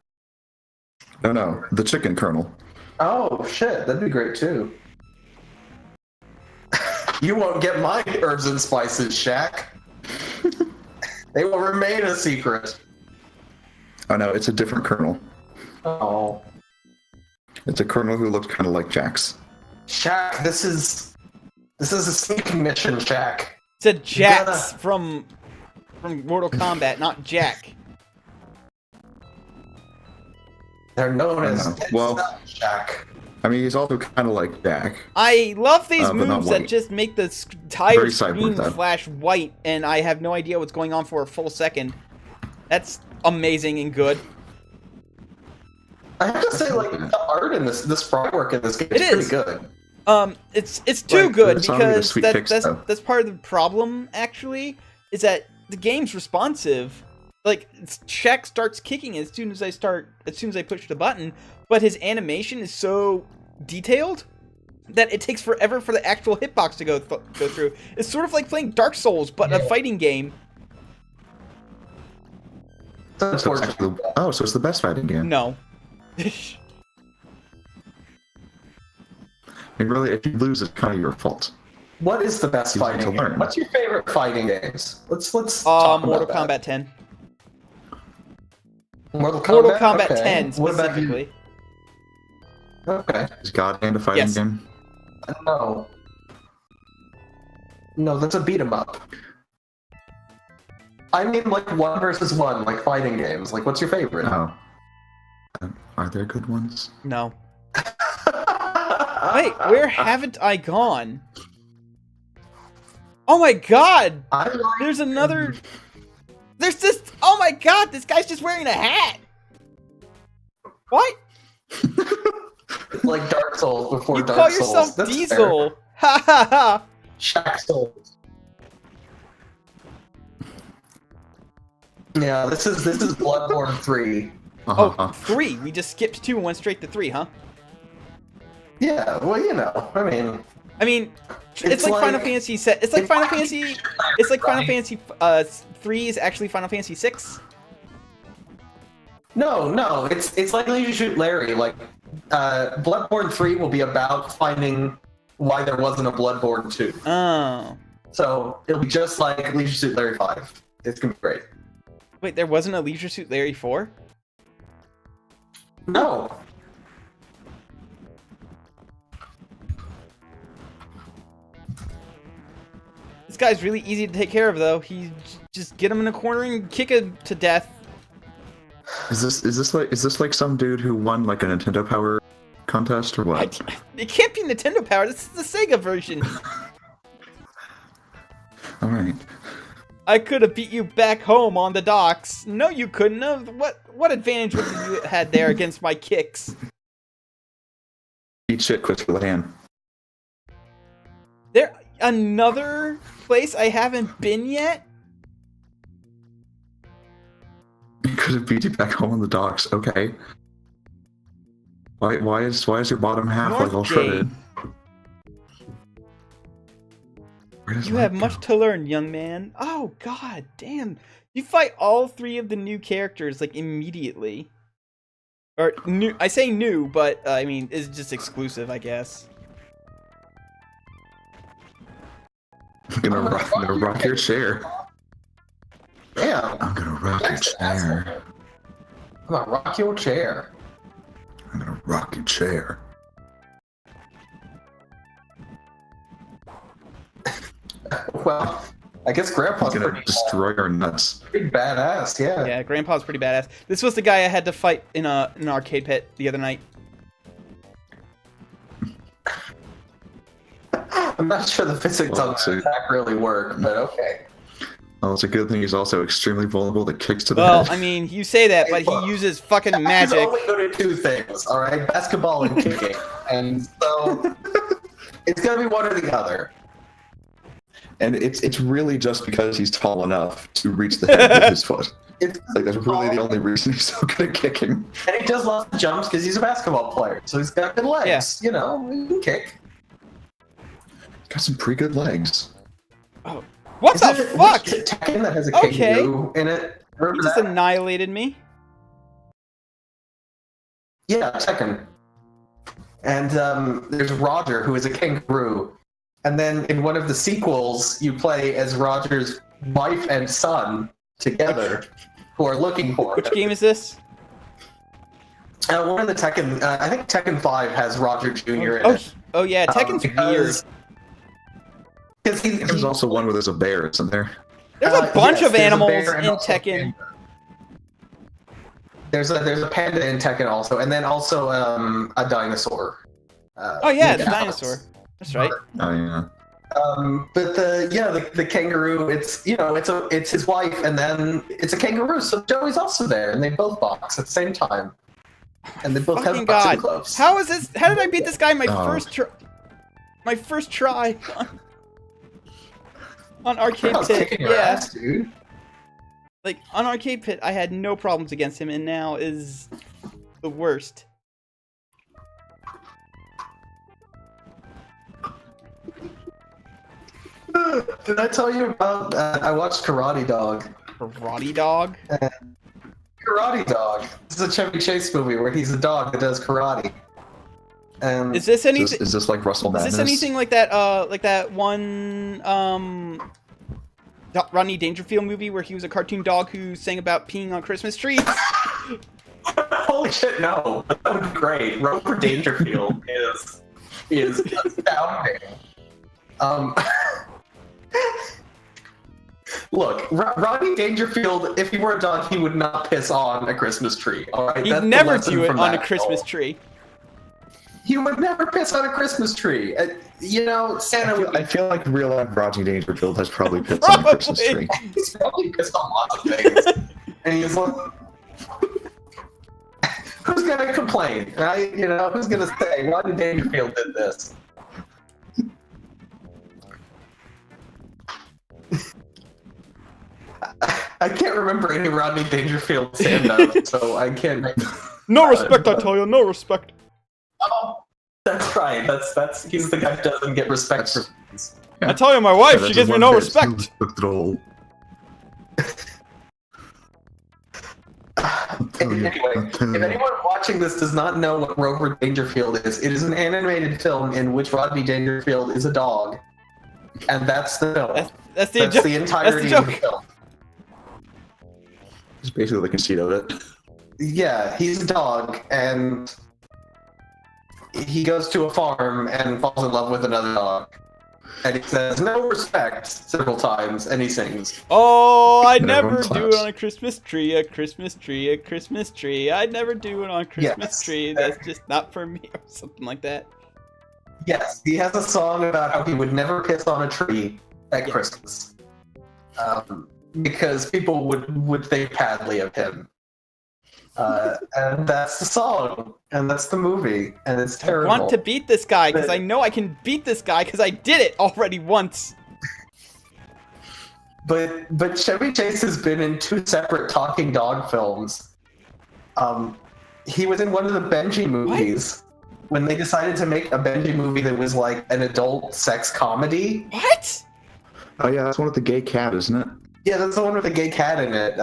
No, the chicken Colonel. oh shit, that'd be great too. You won't get my herbs and spices, Shaq. They will remain a secret. Oh no, it's a different Colonel. Oh, It's a Colonel who looked kind of like Jax. Shaq, this is a sneaking mission, Shaq. It's a Jax gotta- from Mortal Kombat, not Jack. They're known as know. Well- Shaq. I mean, he's also kind of like Jack. I love these but not moves that white. just make the entire Very screen cyborg type. flash white, and I have no idea what's going on for a full second. That's amazing and good. I have to say, like the art in this sprite work in this game It is is. pretty good. It's too Like, good it's not really a because sweet fix, though. that's part of the problem. Actually, is that the game's responsive. Like Shaq starts kicking as soon as I push the button, but his animation is so detailed that it takes forever for the actual hitbox to go through. It's sort of like playing Dark Souls, but a Yeah. fighting game. So it's actually, so it's the best fighting game. No. And really, if you lose, it's kind of your fault. What is the best You need to fighting learn. game? What's your favorite fighting games? Let's talk Mortal about that. Kombat 10. Mortal Kombat. Mortal Kombat Okay. 10 What about you? specifically. Okay. Is God Hand a fighting Yes. game? No. No, that's a beat 'em up. I mean, like 1 versus 1, like fighting games. Like, what's your favorite? Oh. Are there good ones? No. Wait, where haven't I gone? Oh my god! I like. There's another. There's this. Oh my god! This guy's just wearing a hat. What? Like Dark Souls before You Dark call Souls. yourself That's Diesel? fair. Ha ha ha! Shaq Souls. Yeah, this is Bloodborne 3. Oh, 3. We just skipped 2 and went straight to 3, huh? Yeah, well, you know, I mean, It's like Final like- Fantasy set. It's like Final Fantasy. It's like Final Fantasy 3 is actually Final Fantasy 6. no, it's like Leisure Suit Larry. Like, Bloodborne 3 will be about finding why there wasn't a Bloodborne 2. Oh. So it'll be just like Leisure Suit Larry 5. It's gonna be great. Wait, there wasn't a Leisure Suit Larry 4? No, This guy's really easy to take care of, though. He just get him in a corner and kick him to death. Is this like some dude who won like a Nintendo Power contest or what? It can't be Nintendo Power. This is the Sega version. All right. I could have beat you back home on the docks. No, you couldn't have. What advantage would you had there against my kicks? Eat shit, Christopher Land. There another place I haven't been yet? You could have beat you back home on the docks. Okay. Why is your bottom half like all Northgate. shredded? Where does You that have go? much to learn, young man. Oh god damn. You fight all 3 of the new characters like immediately. Or new, I say new, but I mean it's just exclusive, I guess. I'm gonna rock your chair. Damn. I'm gonna rock your chair. I'm gonna rock your chair. I'm gonna rock your chair. Well, I guess Grandpa's I'm gonna pretty, destroy our nuts. pretty badass, yeah. Yeah, Grandpa's pretty badass. This was the guy I had to fight in an arcade pit the other night. I'm not sure the physics Well, on so- that attack really work, but okay. Oh, it's a good thing he's also extremely vulnerable to kicks to the Well, head. I mean, you say that, but he uses fucking He's magic. only good at 2 things, alright? Basketball and kicking. And so, it's gonna be one or the other. And it's really just because he's tall enough to reach the head with his foot. It's Like that's really the only reason he's so good at kicking. And he does lots of jumps because he's a basketball player, so he's got good legs. You know, he can kick. Got some pretty good legs. Oh, what the Isn't it- fuck? Is it Tekken that has a Okay. kangaroo in it? He Remember just that? annihilated me. Yeah, Tekken. And there's Roger, who is a kangaroo. And then in one of the sequels, you play as Roger's wife and son together, who are looking for Which him. game is this? One of the Tekken, I think Tekken 5 has Roger Jr. in Oh, it. oh yeah, Tekken's weird. Because There's also one where there's a bear, isn't there? There's a bunch of there's a animals bear and in also a Tekken. panda. There's a panda in Tekken also, and then also a dinosaur. Oh yeah, the Alex. dinosaur. That's right. Oh yeah. But the kangaroo, it's his wife, and then it's a kangaroo. So Joey's also there, and they both box at the same time, and they both Fucking have boxing god! gloves. How is this? How did I beat this guy my Oh. first try? My first try on Arcade I was Pit. kicking your Yeah, ass, dude. like on Arcade Pit, I had no problems against him, and now is the worst. Did I tell you about? I watched Karate Dog. Karate Dog. Karate Dog. This is a Chevy Chase movie where he's a dog that does karate. And Is this anything? Is this like Russell Is Madness? this anything like that? Like that one Rodney Dangerfield movie where he was a cartoon dog who sang about peeing on Christmas trees. holy shit, no! That would be great. Roper Dangerfield is astounding. Look, Rodney Dangerfield, if he were a dog, he would not piss on a Christmas tree. All right, He'd That's the never lesson do it from on a that Christmas film. tree. He would never piss on a Christmas tree. Santa would. I feel like real life Rodney Dangerfield has probably pissed on a Christmas Probably. tree. He's probably pissed on lots of things, and he's like, "Who's gonna complain? Right? Who's gonna say Rodney Dangerfield did this?" I can't remember any Rodney Dangerfield stand-up, so I can't. No respect, I tell you, no respect. Oh, that's right. That's he's the guy who doesn't get respect for things. I tell you, my wife, she gives me no respect. Anyway, if anyone watching this does not know what Rover Dangerfield is, it is an animated film in which Rodney Dangerfield is a dog, and that's the film. That's the That's joke. the entirety of the joke. film. It's basically the conceit of it. Yeah, he's a dog, and he goes to a farm and falls in love with another dog. And he says, "No respect," several times, and he sings. Oh, I And everyone never do it claps. on a Christmas tree, a Christmas tree, a Christmas tree. I'd never do it on a Christmas Yes. tree. That's just not for me, or something like that. Yes, he has a song about how he would never piss on a tree at Yeah. Christmas. Because people would think badly of him. And that's the song, and that's the movie, and it's I terrible. want to beat this guy because I know I can beat this guy because I did it already once. But Chevy Chase has been in 2 separate talking dog films. He was in one of the Benji movies when they decided to make a Benji movie that was like an adult sex comedy. What? Oh yeah, that's one with the gay cat, isn't it? Yeah, that's the one with the gay cat in it.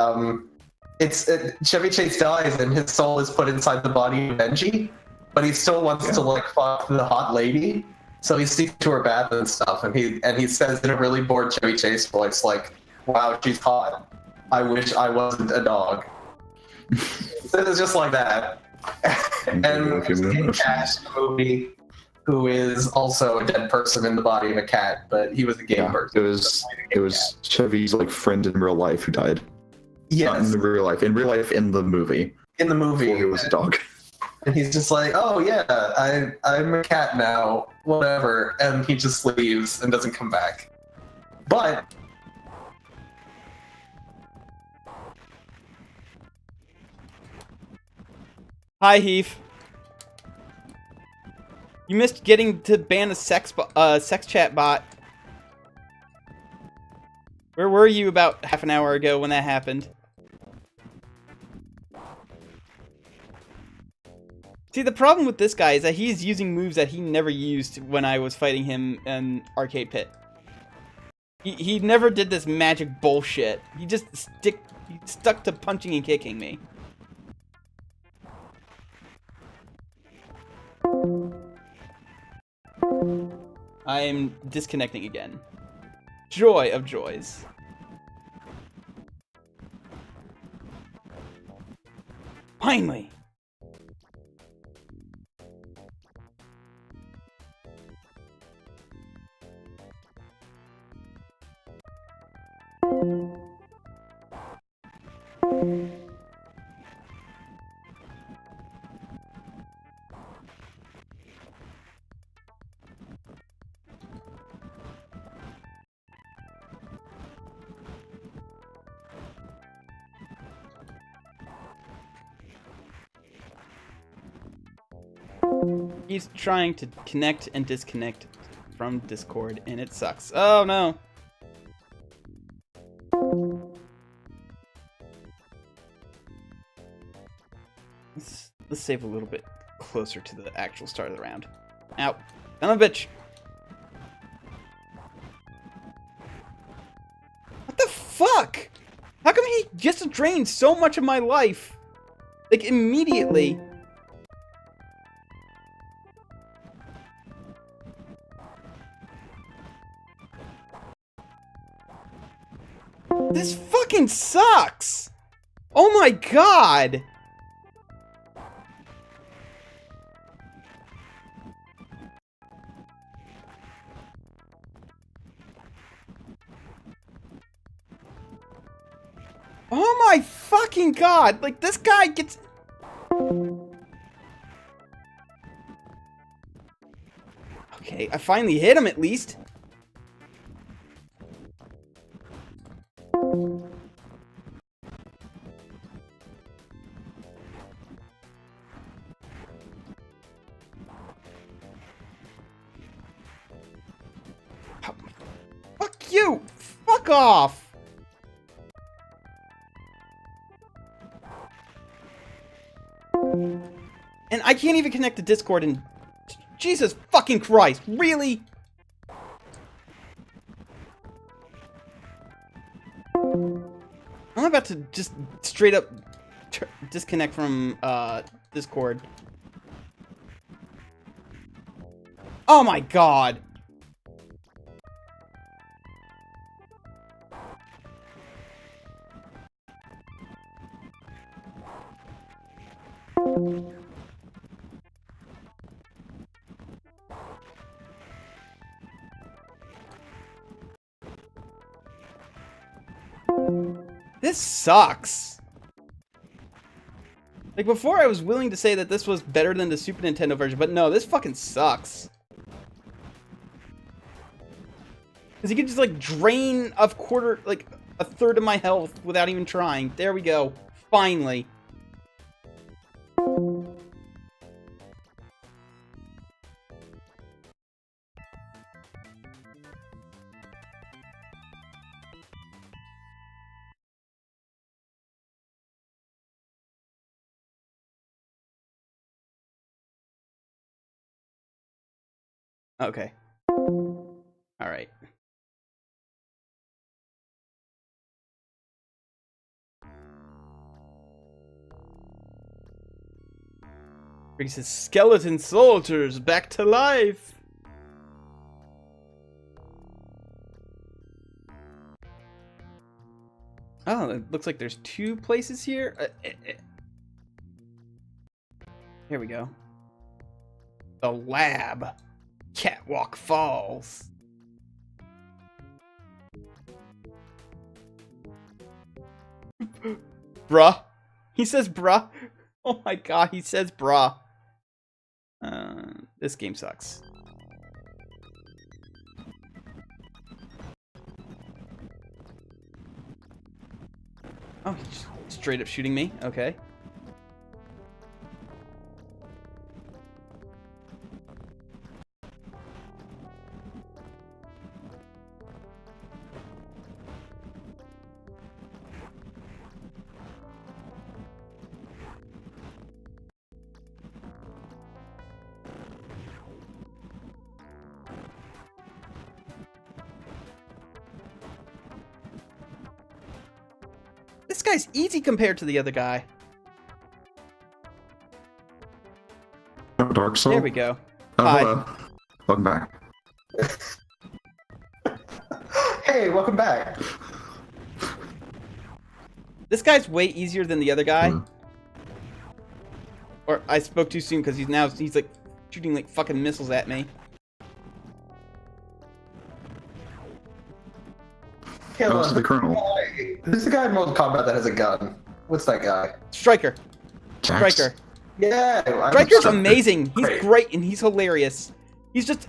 Chevy Chase dies and his soul is put inside the body of Benji, but he still wants to like fuck the hot lady. So he speaks to her bath and stuff, and he says in a really bored Chevy Chase voice, like, "Wow, she's hot. I wish I wasn't a dog." So it's just like that. And there's a gay cat in the movie who is also a dead person in the body of a cat, but he was a gay person. It was Chevy's like friend in real life who died. Yes. Not in real life. In real life, in the movie. In the movie. Before he was a dog. And he's just like, "Oh yeah, I'm a cat now, whatever," and he just leaves and doesn't come back. But Hi, Heath. You missed getting to ban a sex chat bot. Where were you about half an hour ago when that happened? See, the problem with this guy is that he's using moves that he never used when I was fighting him in Arcade Pit. He never did this magic bullshit. He just stuck to punching and kicking me. I am disconnecting again. Joy of joys. Finally! He's trying to connect and disconnect from Discord, and it sucks. Oh no! Let's save a little bit closer to the actual start of the round. Ow. Son of a bitch! What the fuck? How come he just drained so much of my life? Like, immediately. This fucking sucks! Oh my god! Oh my fucking god! Like, this guy gets... Okay, I finally hit him at least. Fuck you! Fuck off! And I can't even connect to Discord and... Jesus fucking Christ, really? I'm about to just straight up disconnect from Discord. Oh my god! This sucks. Like, before I was willing to say that this was better than the Super Nintendo version, but no, this fucking sucks. Because you can just, like, drain a third of my health without even trying. There we go. Finally. Okay. Alright. Brings his skeleton soldiers back to life. Oh, it looks like there's 2 places here. Here we go. The lab. Catwalk Falls. Bruh. He says bruh. Oh my god, he says bruh. This game sucks. Oh, he's just straight up shooting me. Okay. This guy's easy compared to the other guy. Dark Soul? There we go. Oh, Hi. hello. Welcome back. Hey, welcome back. This guy's way easier than the other guy. Hmm. Or I spoke too soon because he's like shooting like fucking missiles at me. Hey, This is the Colonel. Who's the guy in Mortal Kombat that has a gun? What's that guy? Striker. Jax. Striker. Yeah. Striker's amazing. He's great and he's hilarious. He's just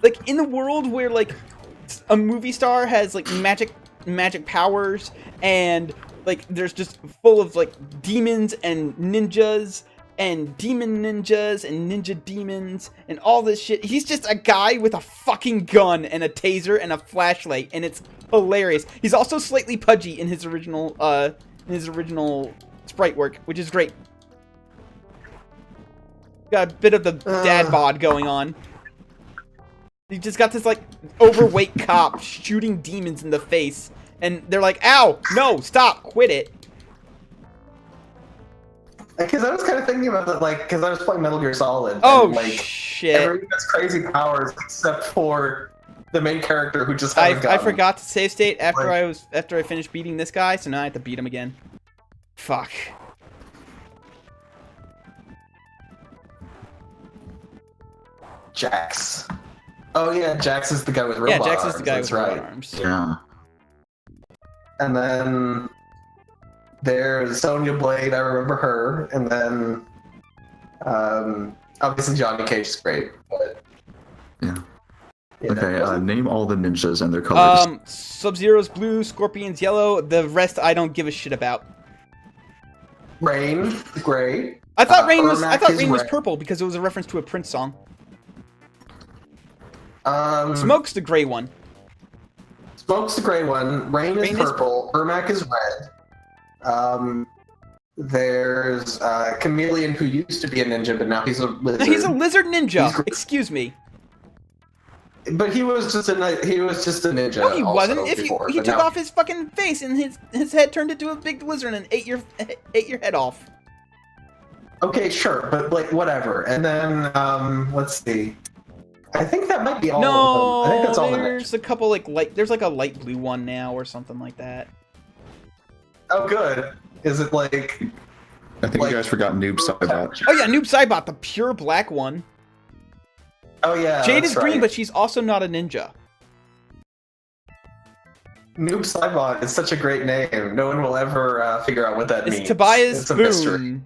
like in the world where like a movie star has like magic powers and like there's just full of like demons and ninjas and demon ninjas and ninja demons and all this shit. He's just a guy with a fucking gun and a taser and a flashlight, and it's hilarious. He's also slightly pudgy in his original sprite work, which is great. Got a bit of the dad bod going on. He just got this like overweight cop shooting demons in the face, and they're like, "Ow! No! Stop! Quit it!" Because I was kind of thinking about it, like, because I was playing Metal Gear Solid. Oh and, like, shit! everyone has crazy powers except for the main character who just has a gun. I forgot to save state after Like- after I finished beating this guy, so now I have to beat him again. Fuck. Jax. Oh yeah, Jax is the guy with robot Yeah, Jax is the arms, guy that's with robot right. arms. Yeah. And then there's Sonya Blade, I remember her, and then obviously Johnny Cage is great, but Yeah. you know, Okay, name all the ninjas and their colors. Sub-Zero's blue, Scorpion's yellow. The rest I don't give a shit about. Rain is great. I thought Rain was Ermac is purple because it was a reference to a Prince song. red. Smoke's the gray one. Smoke's the gray one. Rain is purple. Ermac is red. There's Chameleon, who used to be a ninja, but now he's a lizard. He's a lizard ninja. He's- Excuse me. But he was just a ninja. No, he also wasn't. If before, he but took now- off his fucking face and his head turned into a big lizard and ate your head off. Okay, sure, but like whatever. And then let's see. I think that might be all No, of them. I think that's all the there's a couple like light. There's like a light blue one now or something like that. Oh, good. Is it like? I think like- you guys forgot Noob Saibot. Oh yeah, Noob Saibot, the pure black one. Oh yeah. Jade that's is green, right. but she's also not a ninja. Noob Saibon is such a great name. No one will ever figure out what that means. It's Tobias It's a mystery. Boone.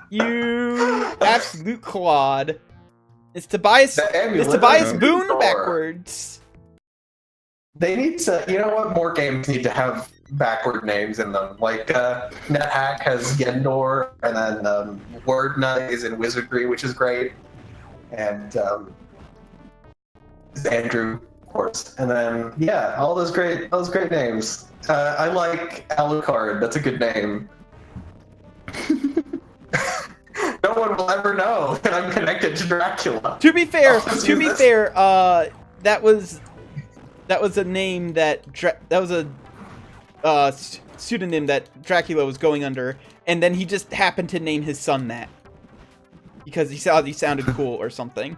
You absolute clod. It's Tobias. That amulet It's Tobias is a Boone door. backwards. They need to, you know what? More games need to have backward names in them. Like NetHack has Yendor, and then Wordna is in Wizardry, which is great, and is Andrew, of course. And then yeah, all those great names. I like Alucard. That's a good name. No one will ever know that I'm connected to Dracula. To be fair, Oh, that was a name that was a pseudonym that Dracula was going under, and then he just happened to name his son that because he thought he sounded cool or something.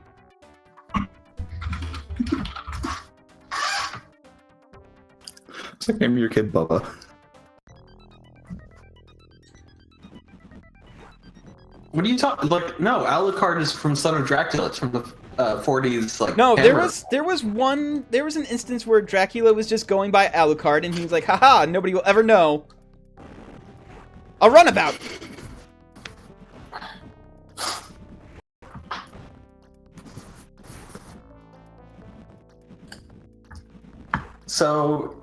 It's like name your kid Bubba. What are you talking? Look, no, Alucard is from Son of Dracula. It's from the 40s. Like No, Hammer. there was an instance where Dracula was just going by Alucard, and he was like, "Haha, nobody will ever know." A runabout. So,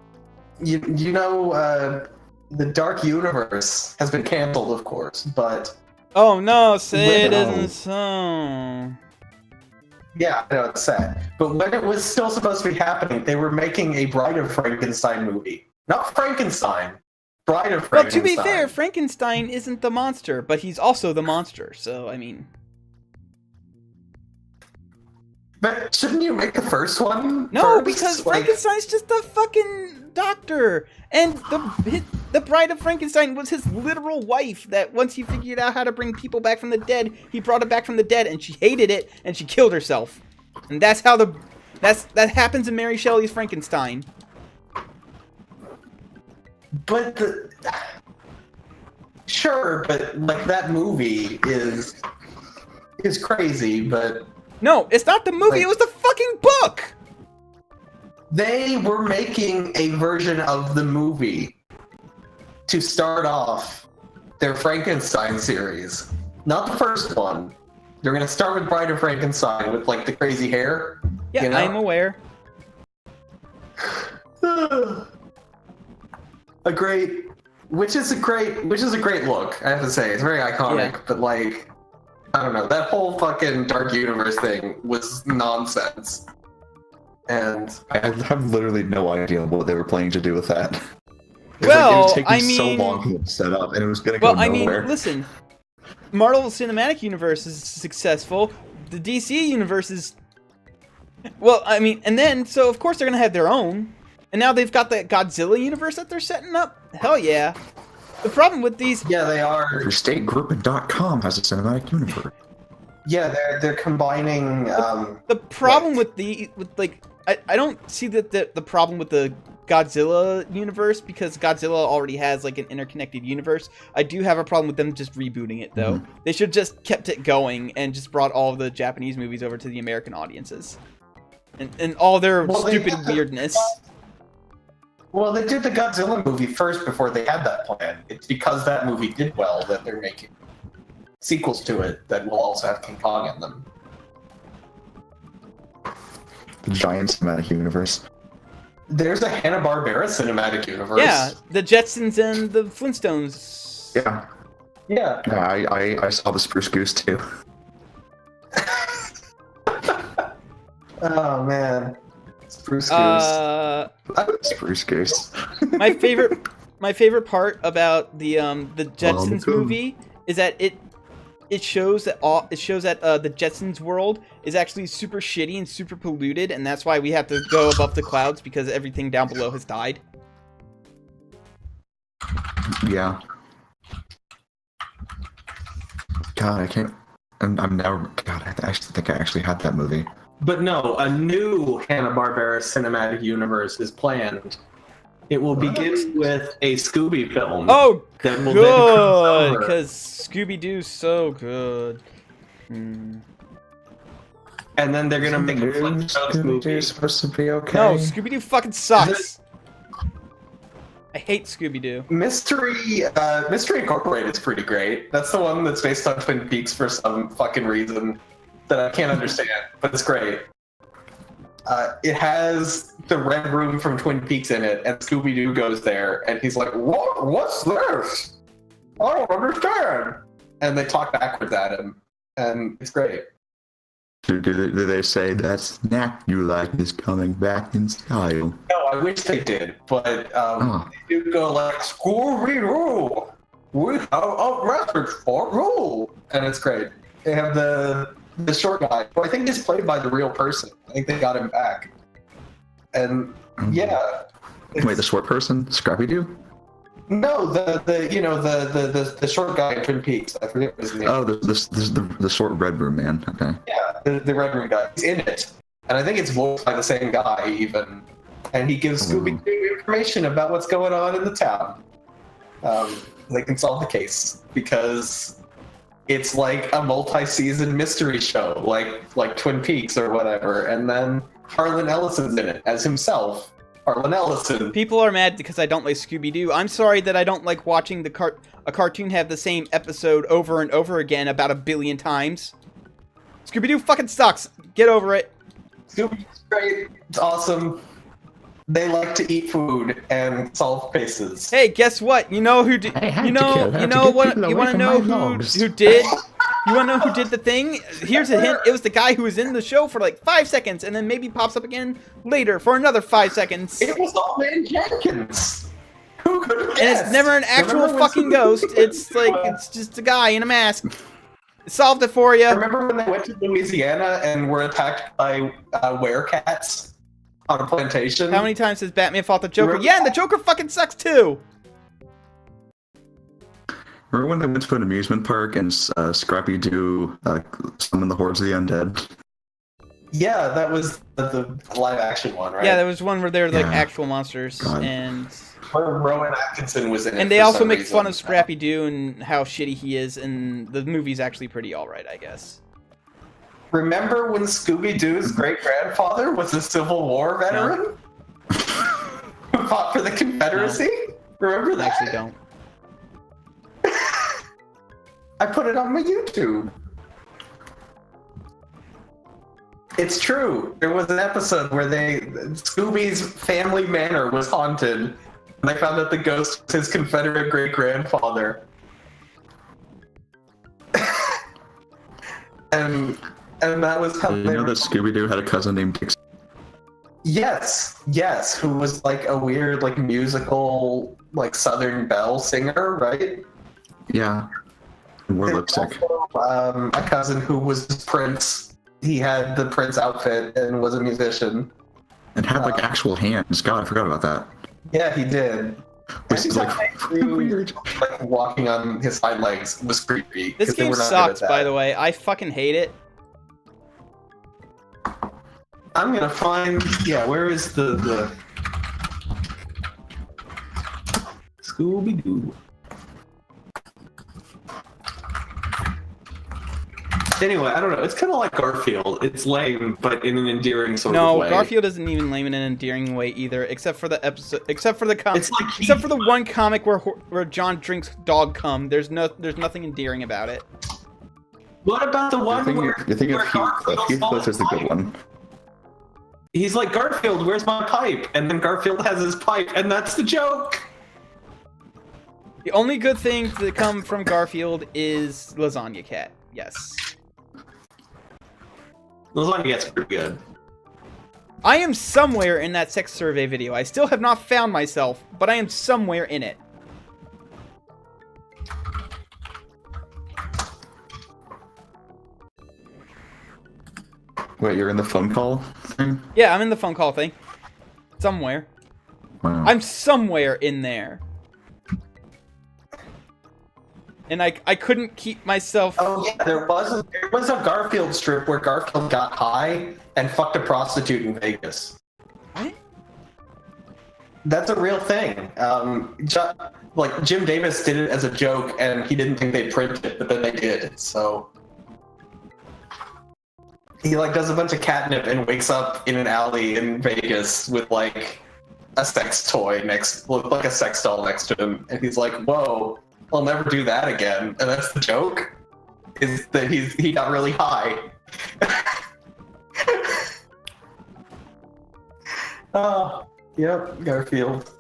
you know, the Dark Universe has been canceled, of course, but Oh no, say it Well. isn't so. yeah, I know it's sad. But when it was still supposed to be happening, they were making a Bride of Frankenstein movie. Not Frankenstein. Bride of Well, Frankenstein. to be fair, Frankenstein isn't the monster, but he's also the monster. So I mean, But shouldn't you make the first one? no, first? because Like, Frankenstein's just a fucking doctor, and the Bride of Frankenstein was his literal wife. That once he figured out how to bring people back from the dead, he brought it back from the dead, and she hated it, and she killed herself. And that's how that happens in Mary Shelley's Frankenstein. But sure, but like that movie is crazy, but No, it's not the movie. Like- It was the fucking book. they were making a version of the movie to start off their Frankenstein series. Not the first one. They're gonna start with Bride of Frankenstein with like the crazy hair. Yeah, you know? I'm aware. Which is a great look, I have to say. It's very iconic, Yeah. but like I don't know, that whole fucking Dark Universe thing was nonsense. And I have literally no idea what they were planning to do with that. It Well, was taking I mean- so long to set up, and it was gonna Well, go I mean, nowhere. listen. Marvel Cinematic Universe is successful. The DC Universe is... Well, I mean, and then, so of course they're gonna have their own. And now they've got the Godzilla universe that they're setting up. Hell yeah. The problem with these... yeah, they are. Your stategroup.com has a cinematic universe. Yeah, they're combining. The problem with I don't see the problem with the Godzilla universe, because Godzilla already has like an interconnected universe. I do have a problem with them just rebooting it though. They should just kept it going and just brought all of the Japanese movies over to the American audiences. And all their Well, they stupid had the- weirdness. Well, they did the Godzilla movie first before they had that plan. It's because that movie did well that they're making sequels to it that will also have King Kong in them. The giant cinematic universe. There's a Hanna-Barbera cinematic universe. Yeah, the Jetsons and the Flintstones. Yeah. Yeah. Yeah, I saw the Spruce Goose too. Oh man. Spruce Goose. Spruce Goose. My favorite part about the Jetsons cool. movie is that it shows that the Jetsons world is actually super shitty and super polluted, and that's why we have to go above the clouds, because everything down below has died. Yeah. God, I can't. I'm never. God, I actually think I actually had that movie. But no, a new Hanna-Barbera cinematic universe is planned. It will begin with a Scooby film. Oh, That will then good, cross over. because Scooby-Doo's so good. Hmm. and then they're gonna make a Flintstones movie. Scooby-Doo's supposed to be okay. No, Scooby-Doo fucking sucks. I hate Scooby-Doo. Mystery Incorporated is pretty great. That's the one that's based on Twin Peaks for some fucking reason that I can't understand, but it's great. It has the Red Room from Twin Peaks in it, and Scooby-Doo goes there, and he's like, "What? What's this? I don't understand." And they talk backwards at him, and it's great. Do they say that snack you like is coming back in style? No, I wish they did, but they do go like, "Scooby-Doo, we have a message for you," and it's great. They have the short guy, who I think is played by the real person. I think they got him back, and yeah. Wait, the short person, Scrappy-Doo? No, the short guy in Twin Peaks. I forget his name. Oh, the short Red Room man. Okay. Yeah, the Red Room guy. He's in it, and I think it's voiced by the same guy even. And he gives Scooby-Doo information about what's going on in the town. They can solve the case because it's like a multi-season mystery show, like Twin Peaks or whatever. And then Harlan Ellison's in it as himself. Harlan Ellison. People are mad because I don't like Scooby-Doo. I'm sorry that I don't like watching a cartoon have the same episode over and over again about 1 billion times. Scooby-Doo fucking sucks. Get over it. Scooby-Doo's great. It's awesome. They like to eat food and solve cases. Hey, guess what? You know who did? You want to know who did? You want to know who did the thing? Here's a hint. It was the guy who was in the show for like 5 seconds and then maybe pops up again later for another 5 seconds. It was Old Man Jenkins. Who could have guessed? And it's never an actual fucking ghost. It's like, it's just a guy in a mask. Solved it for you. Remember when they went to Louisiana and were attacked by werecats on a plantation? How many times has Batman fought the Joker? Yeah, and the Joker fucking sucks too. Remember when they went to an amusement park and Scrappy-Doo summoned the hordes of the undead? Yeah, that was the live action one, right? Yeah, there was one where they were like actual monsters. God. And where Rowan Atkinson was in it. And they also make fun of Scrappy-Doo and how shitty he is, and the movie's actually pretty alright, I guess. Remember when Scooby-Doo's great-grandfather was a Civil War veteran? Who fought for the Confederacy? No. Remember that? I actually don't. I put it on my YouTube. It's true. There was an episode where Scooby's family manor was haunted, and they found out the ghost was his Confederate great-grandfather. and that was how Did you know that Scooby-Doo had a cousin named Dixie? Yes, who was like a weird, like musical, like Southern Belle singer, right? Yeah. Wore lipstick. Also, a cousin who was Prince. He had the Prince outfit and was a musician. And had like actual hands. God, I forgot about that. Yeah, he did. Which is like weird. Like walking on his hind legs was creepy. This game sucks, by the way. I fucking hate it. I'm gonna find. Yeah, where is the Scooby-Doo? Anyway, I don't know. It's kind of like Garfield. It's lame, but in an endearing sort of way. No, Garfield isn't even lame in an endearing way either, except for the episode, except for the the one comic where John drinks dog cum. There's nothing endearing about it. What about the one where you think of Heathcliff? Heathcliff is the good one. He's like, Garfield, where's my pipe? And then Garfield has his pipe, and that's the joke. The only good thing to come from Garfield is Lasagna Cat. Yes. Lasagna Cat's pretty good. I am somewhere in that sex survey video. I still have not found myself, but I am somewhere in it. Wait, you're in the phone call thing? Yeah, I'm in the phone call thing. Somewhere. Wow. I'm somewhere in there. And I couldn't keep myself... Oh yeah, there was a Garfield strip where Garfield got high and fucked a prostitute in Vegas. What? That's a real thing. Like, Jim Davis did it as a joke, and he didn't think they'd print it, but then they did, so... he like does a bunch of catnip and wakes up in an alley in Vegas with like a sex toy like a sex doll next to him, and he's like, "Whoa, I'll never do that again." And that's the joke, is that he got really high. Oh, yep, Garfield.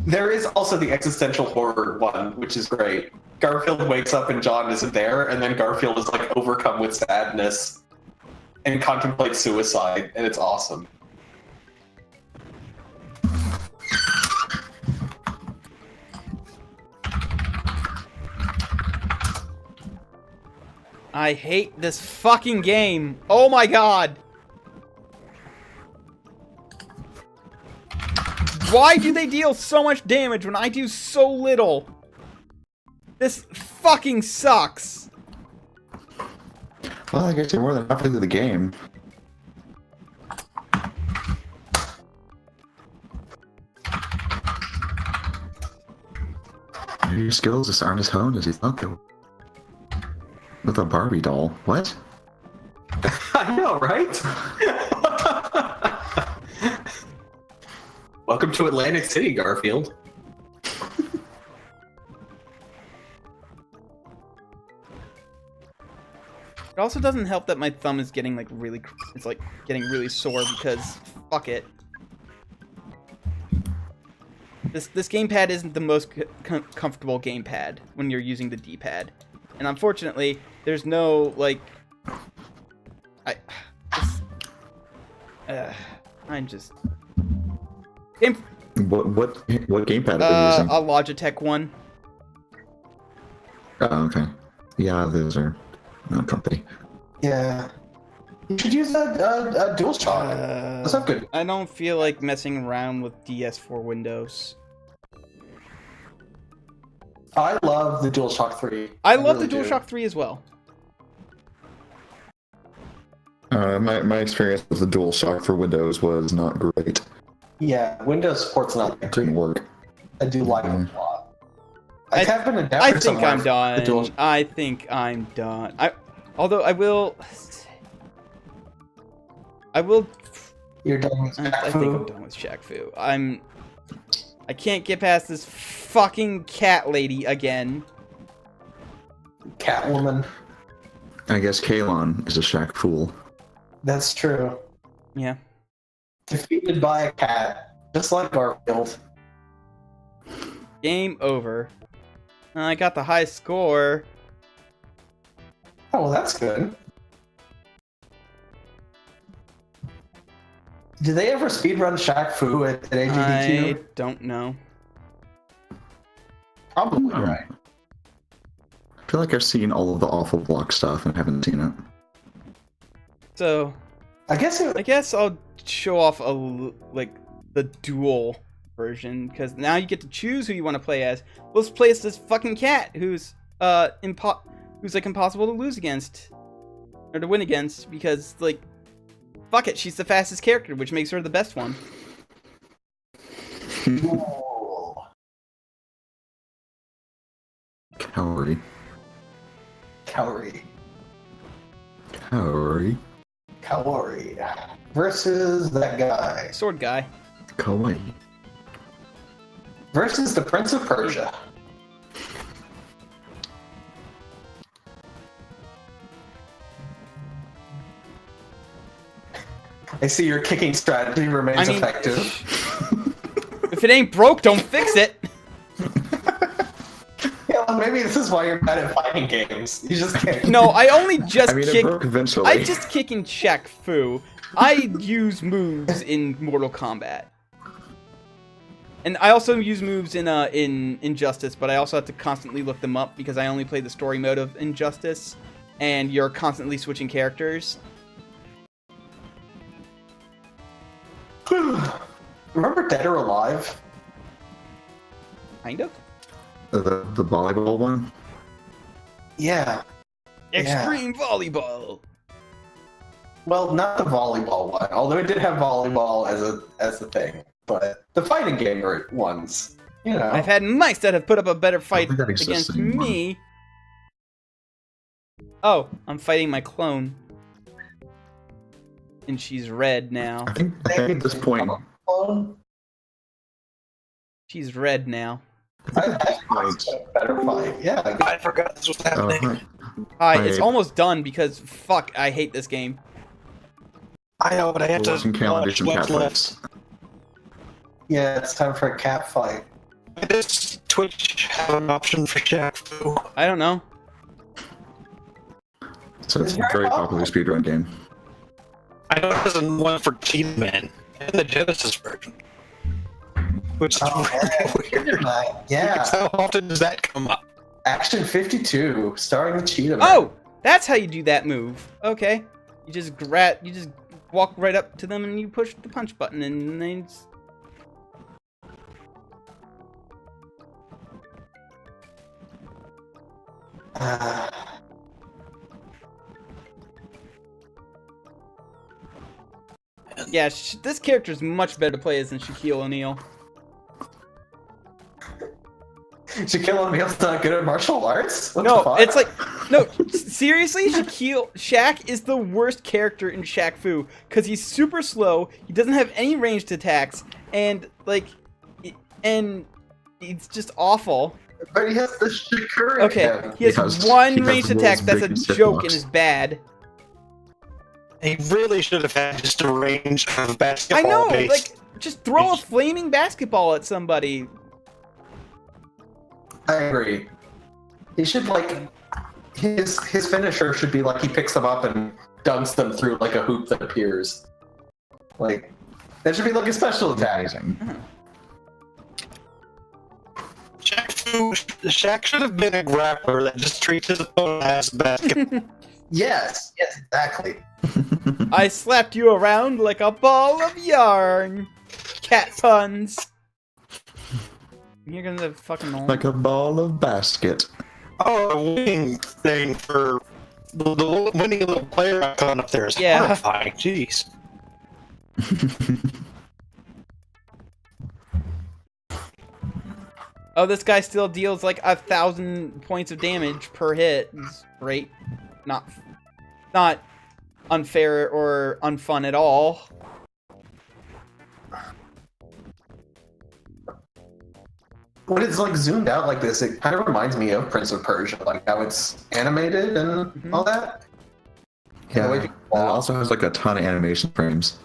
There is also the existential horror one, which is great. Garfield wakes up and John isn't there, and then Garfield is like overcome with sadness and contemplates suicide, and it's awesome. I hate this fucking game. Oh my god. Why do they deal so much damage when I do so little? This fucking sucks. Well, I guess you're more than halfway through the game. Maybe your skills just aren't as honed as you thought they were. With a Barbie doll. What? I know, right? Welcome to Atlantic City, Garfield. It also doesn't help that my thumb is getting like really, it's like getting really sore because fuck it. This gamepad isn't the most comfortable gamepad when you're using the D-pad, and unfortunately, there's no like. I'm just. What gamepad are you using? A Logitech one. Oh, okay. Yeah, those are no company. Yeah. You should use a DualShock. That's not good. I don't feel like messing around with DS4 Windows. I love the DualShock 3. I love really the DualShock 3 as well. My experience with the DualShock for Windows was not great. Yeah, Windows support's not that It didn't great. work. I do like it a lot. I have been I adapted think I'm somewhere for the done. I think I'm done. Although I will. You're done with Shaq I Fu? think I'm done with Shaq Fu. I can't get past this fucking cat lady again. Catwoman. I guess Kalon is a Shaq fool. That's true. Yeah. Defeated by a cat, just like Garfield. Game over. I got the high score. Oh, well, that's good. Did they ever speedrun Shaq Fu at I AGDQ? don't know. Probably, Oh. right? I feel like I've seen all of the awful block stuff and haven't seen it. So I guess I'll show off the dual version because now you get to choose who you want to play as. Let's play as this fucking cat who's like impossible to lose against or to win against because like fuck it, she's the fastest character, which makes her the best one. Calorie. Calorie. Calorie. Calorie. Versus that guy. Sword guy. Kawaii. Versus the Prince of Persia. I see your kicking strategy remains effective. If it ain't broke, don't fix it. Yeah, well, maybe this is why you're bad at fighting games. You just can't. No, I only just I mean, it kick. broke eventually. I just kick in Shaq Fu. I use moves in Mortal Kombat. And I also use moves in Injustice, but I also have to constantly look them up because I only play the story mode of Injustice, and you're constantly switching characters. Remember Dead or Alive? Kind of. The volleyball one? Yeah. Extreme volleyball. Well, not the volleyball one, although it did have volleyball as a thing. But the fighting game ones, you know. I've had mice that have put up a better fight think that exists against anymore. me. Oh, I'm fighting my clone. And she's red now. I think at this point, She's red now. I better fight. Yeah. I forgot this was happening. Hi, it's Hi. almost done because fuck, I hate this game. I know, but I have to watching Cal do watch some what's cat left. fights. Yeah, it's time for a cat fight. Does Twitch have an option for Shaq Fu? I don't know. So it's a very popular speedrun game. I know there's one for Cheetah Man and the Genesis version. Which is really weird. Yeah. How often does that come up? Action 52, starring Cheetah Man. Oh, that's how you do that move. Okay, you just walk right up to them and you push the punch button and they. Yeah, this character is much better to play as than Shaquille O'Neal. Shaquille O'Neal's not good at martial arts? What the No, fuck? it's like, no, seriously, Shaq is the worst character in Shaq Fu, because he's super slow, he doesn't have any ranged attacks, and, like, it's just awful. But he has the Shakura. Okay, he has has- one he has ranged the attack world's that's a biggest joke hitbox. and is bad. He really should have had just a range of I basketball know, based. like, just throw a flaming basketball at somebody. I agree. He should, like, his finisher should be like he picks them up and dunks them through like a hoop that appears. Like, that should be like a special attack. Amazing. Shaq should have been a grappler that just treats his opponent as a basketball. Yes, exactly. I slapped you around like a ball of yarn. Cat puns. You're gonna fucking Like a ball of basket. Oh, a winning thing for the winning little player icon up there is Yeah. horrifying. Jeez. Oh, this guy still deals like 1,000 points of damage per hit. It's great. Not unfair or unfun at all. When it's like zoomed out like this, it kind of reminds me of Prince of Persia, like how it's animated and all that. Yeah, the way it people walk. also has like a ton of animation frames.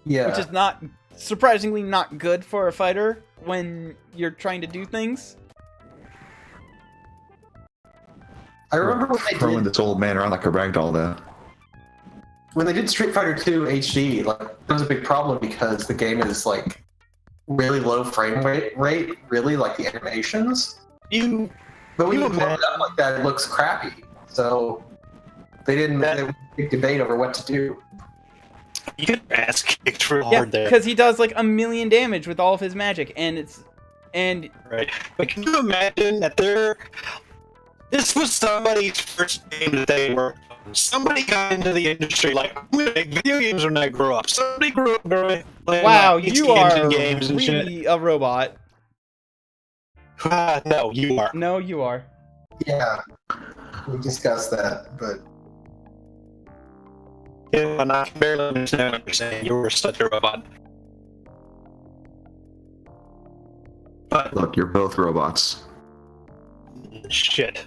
Yeah. Which is not surprisingly not good for a fighter when you're trying to do things. I remember when they Throwing did this old man around like a ragdoll though. Street Fighter 2 HD, like there was a big problem because the game is like really low frame rate, really like the animations. But when you blow it up like that, it looks crappy. So they didn't. There was a big debate over what to do. You get your ass kicked real Yeah, hard there. because he does like 1,000,000 damage with all of his magic, and Right. But can you imagine that this was somebody's first game that they worked on. Somebody got into the industry like, I'm gonna make video games when I grow up. Somebody grew up playing wow, like, you PC are Engine games and shit. really a robot. No, you are. No, you are. Yeah, we discussed that, but Yeah, and I can barely understand what you're saying. You were such a robot. But Look, you're both robots. shit.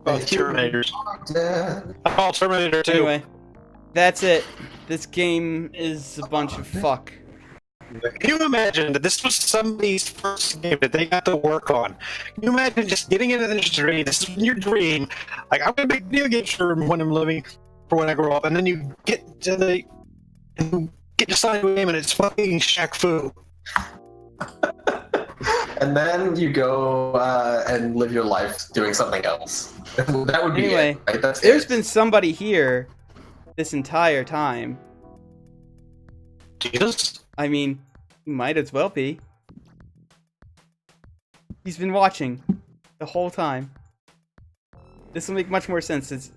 Both Terminators. Dad. I'm all Terminator 2. Anyway, that's it. This game is a bunch of fuck. Can you imagine that this was somebody's first game that they got to work on? Can you imagine just getting into the industry? This is your dream. Like, I'm gonna make video games for when I'm living, for when I grow up, and then you get to sign a game and it's fucking Shaq Fu. And then you go and live your life doing something else. That would be Anyway, it, right? That's There's it. been somebody here this entire time. Jesus. I mean, he might as well be. He's been watching the whole time. This will make much more sense as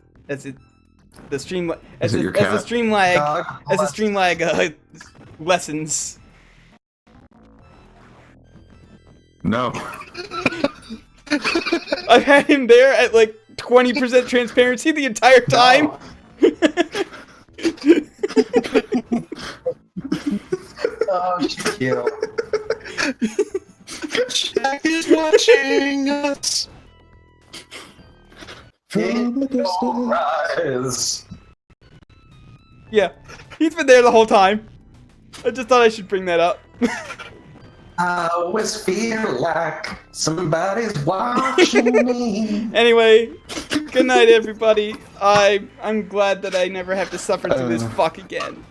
the stream lag lessons. No. I've had him there at like 20% transparency the entire time. Oh, Shaquille. Shaq is watching us. Rise. Yeah, he's been there the whole time. I just thought I should bring that up. I always feel like somebody's watching me. Anyway, good night, everybody. I'm glad that I never have to suffer through this fuck again.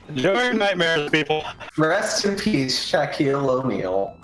Enjoy your nightmares, people. Rest in peace, Shaquille O'Neal.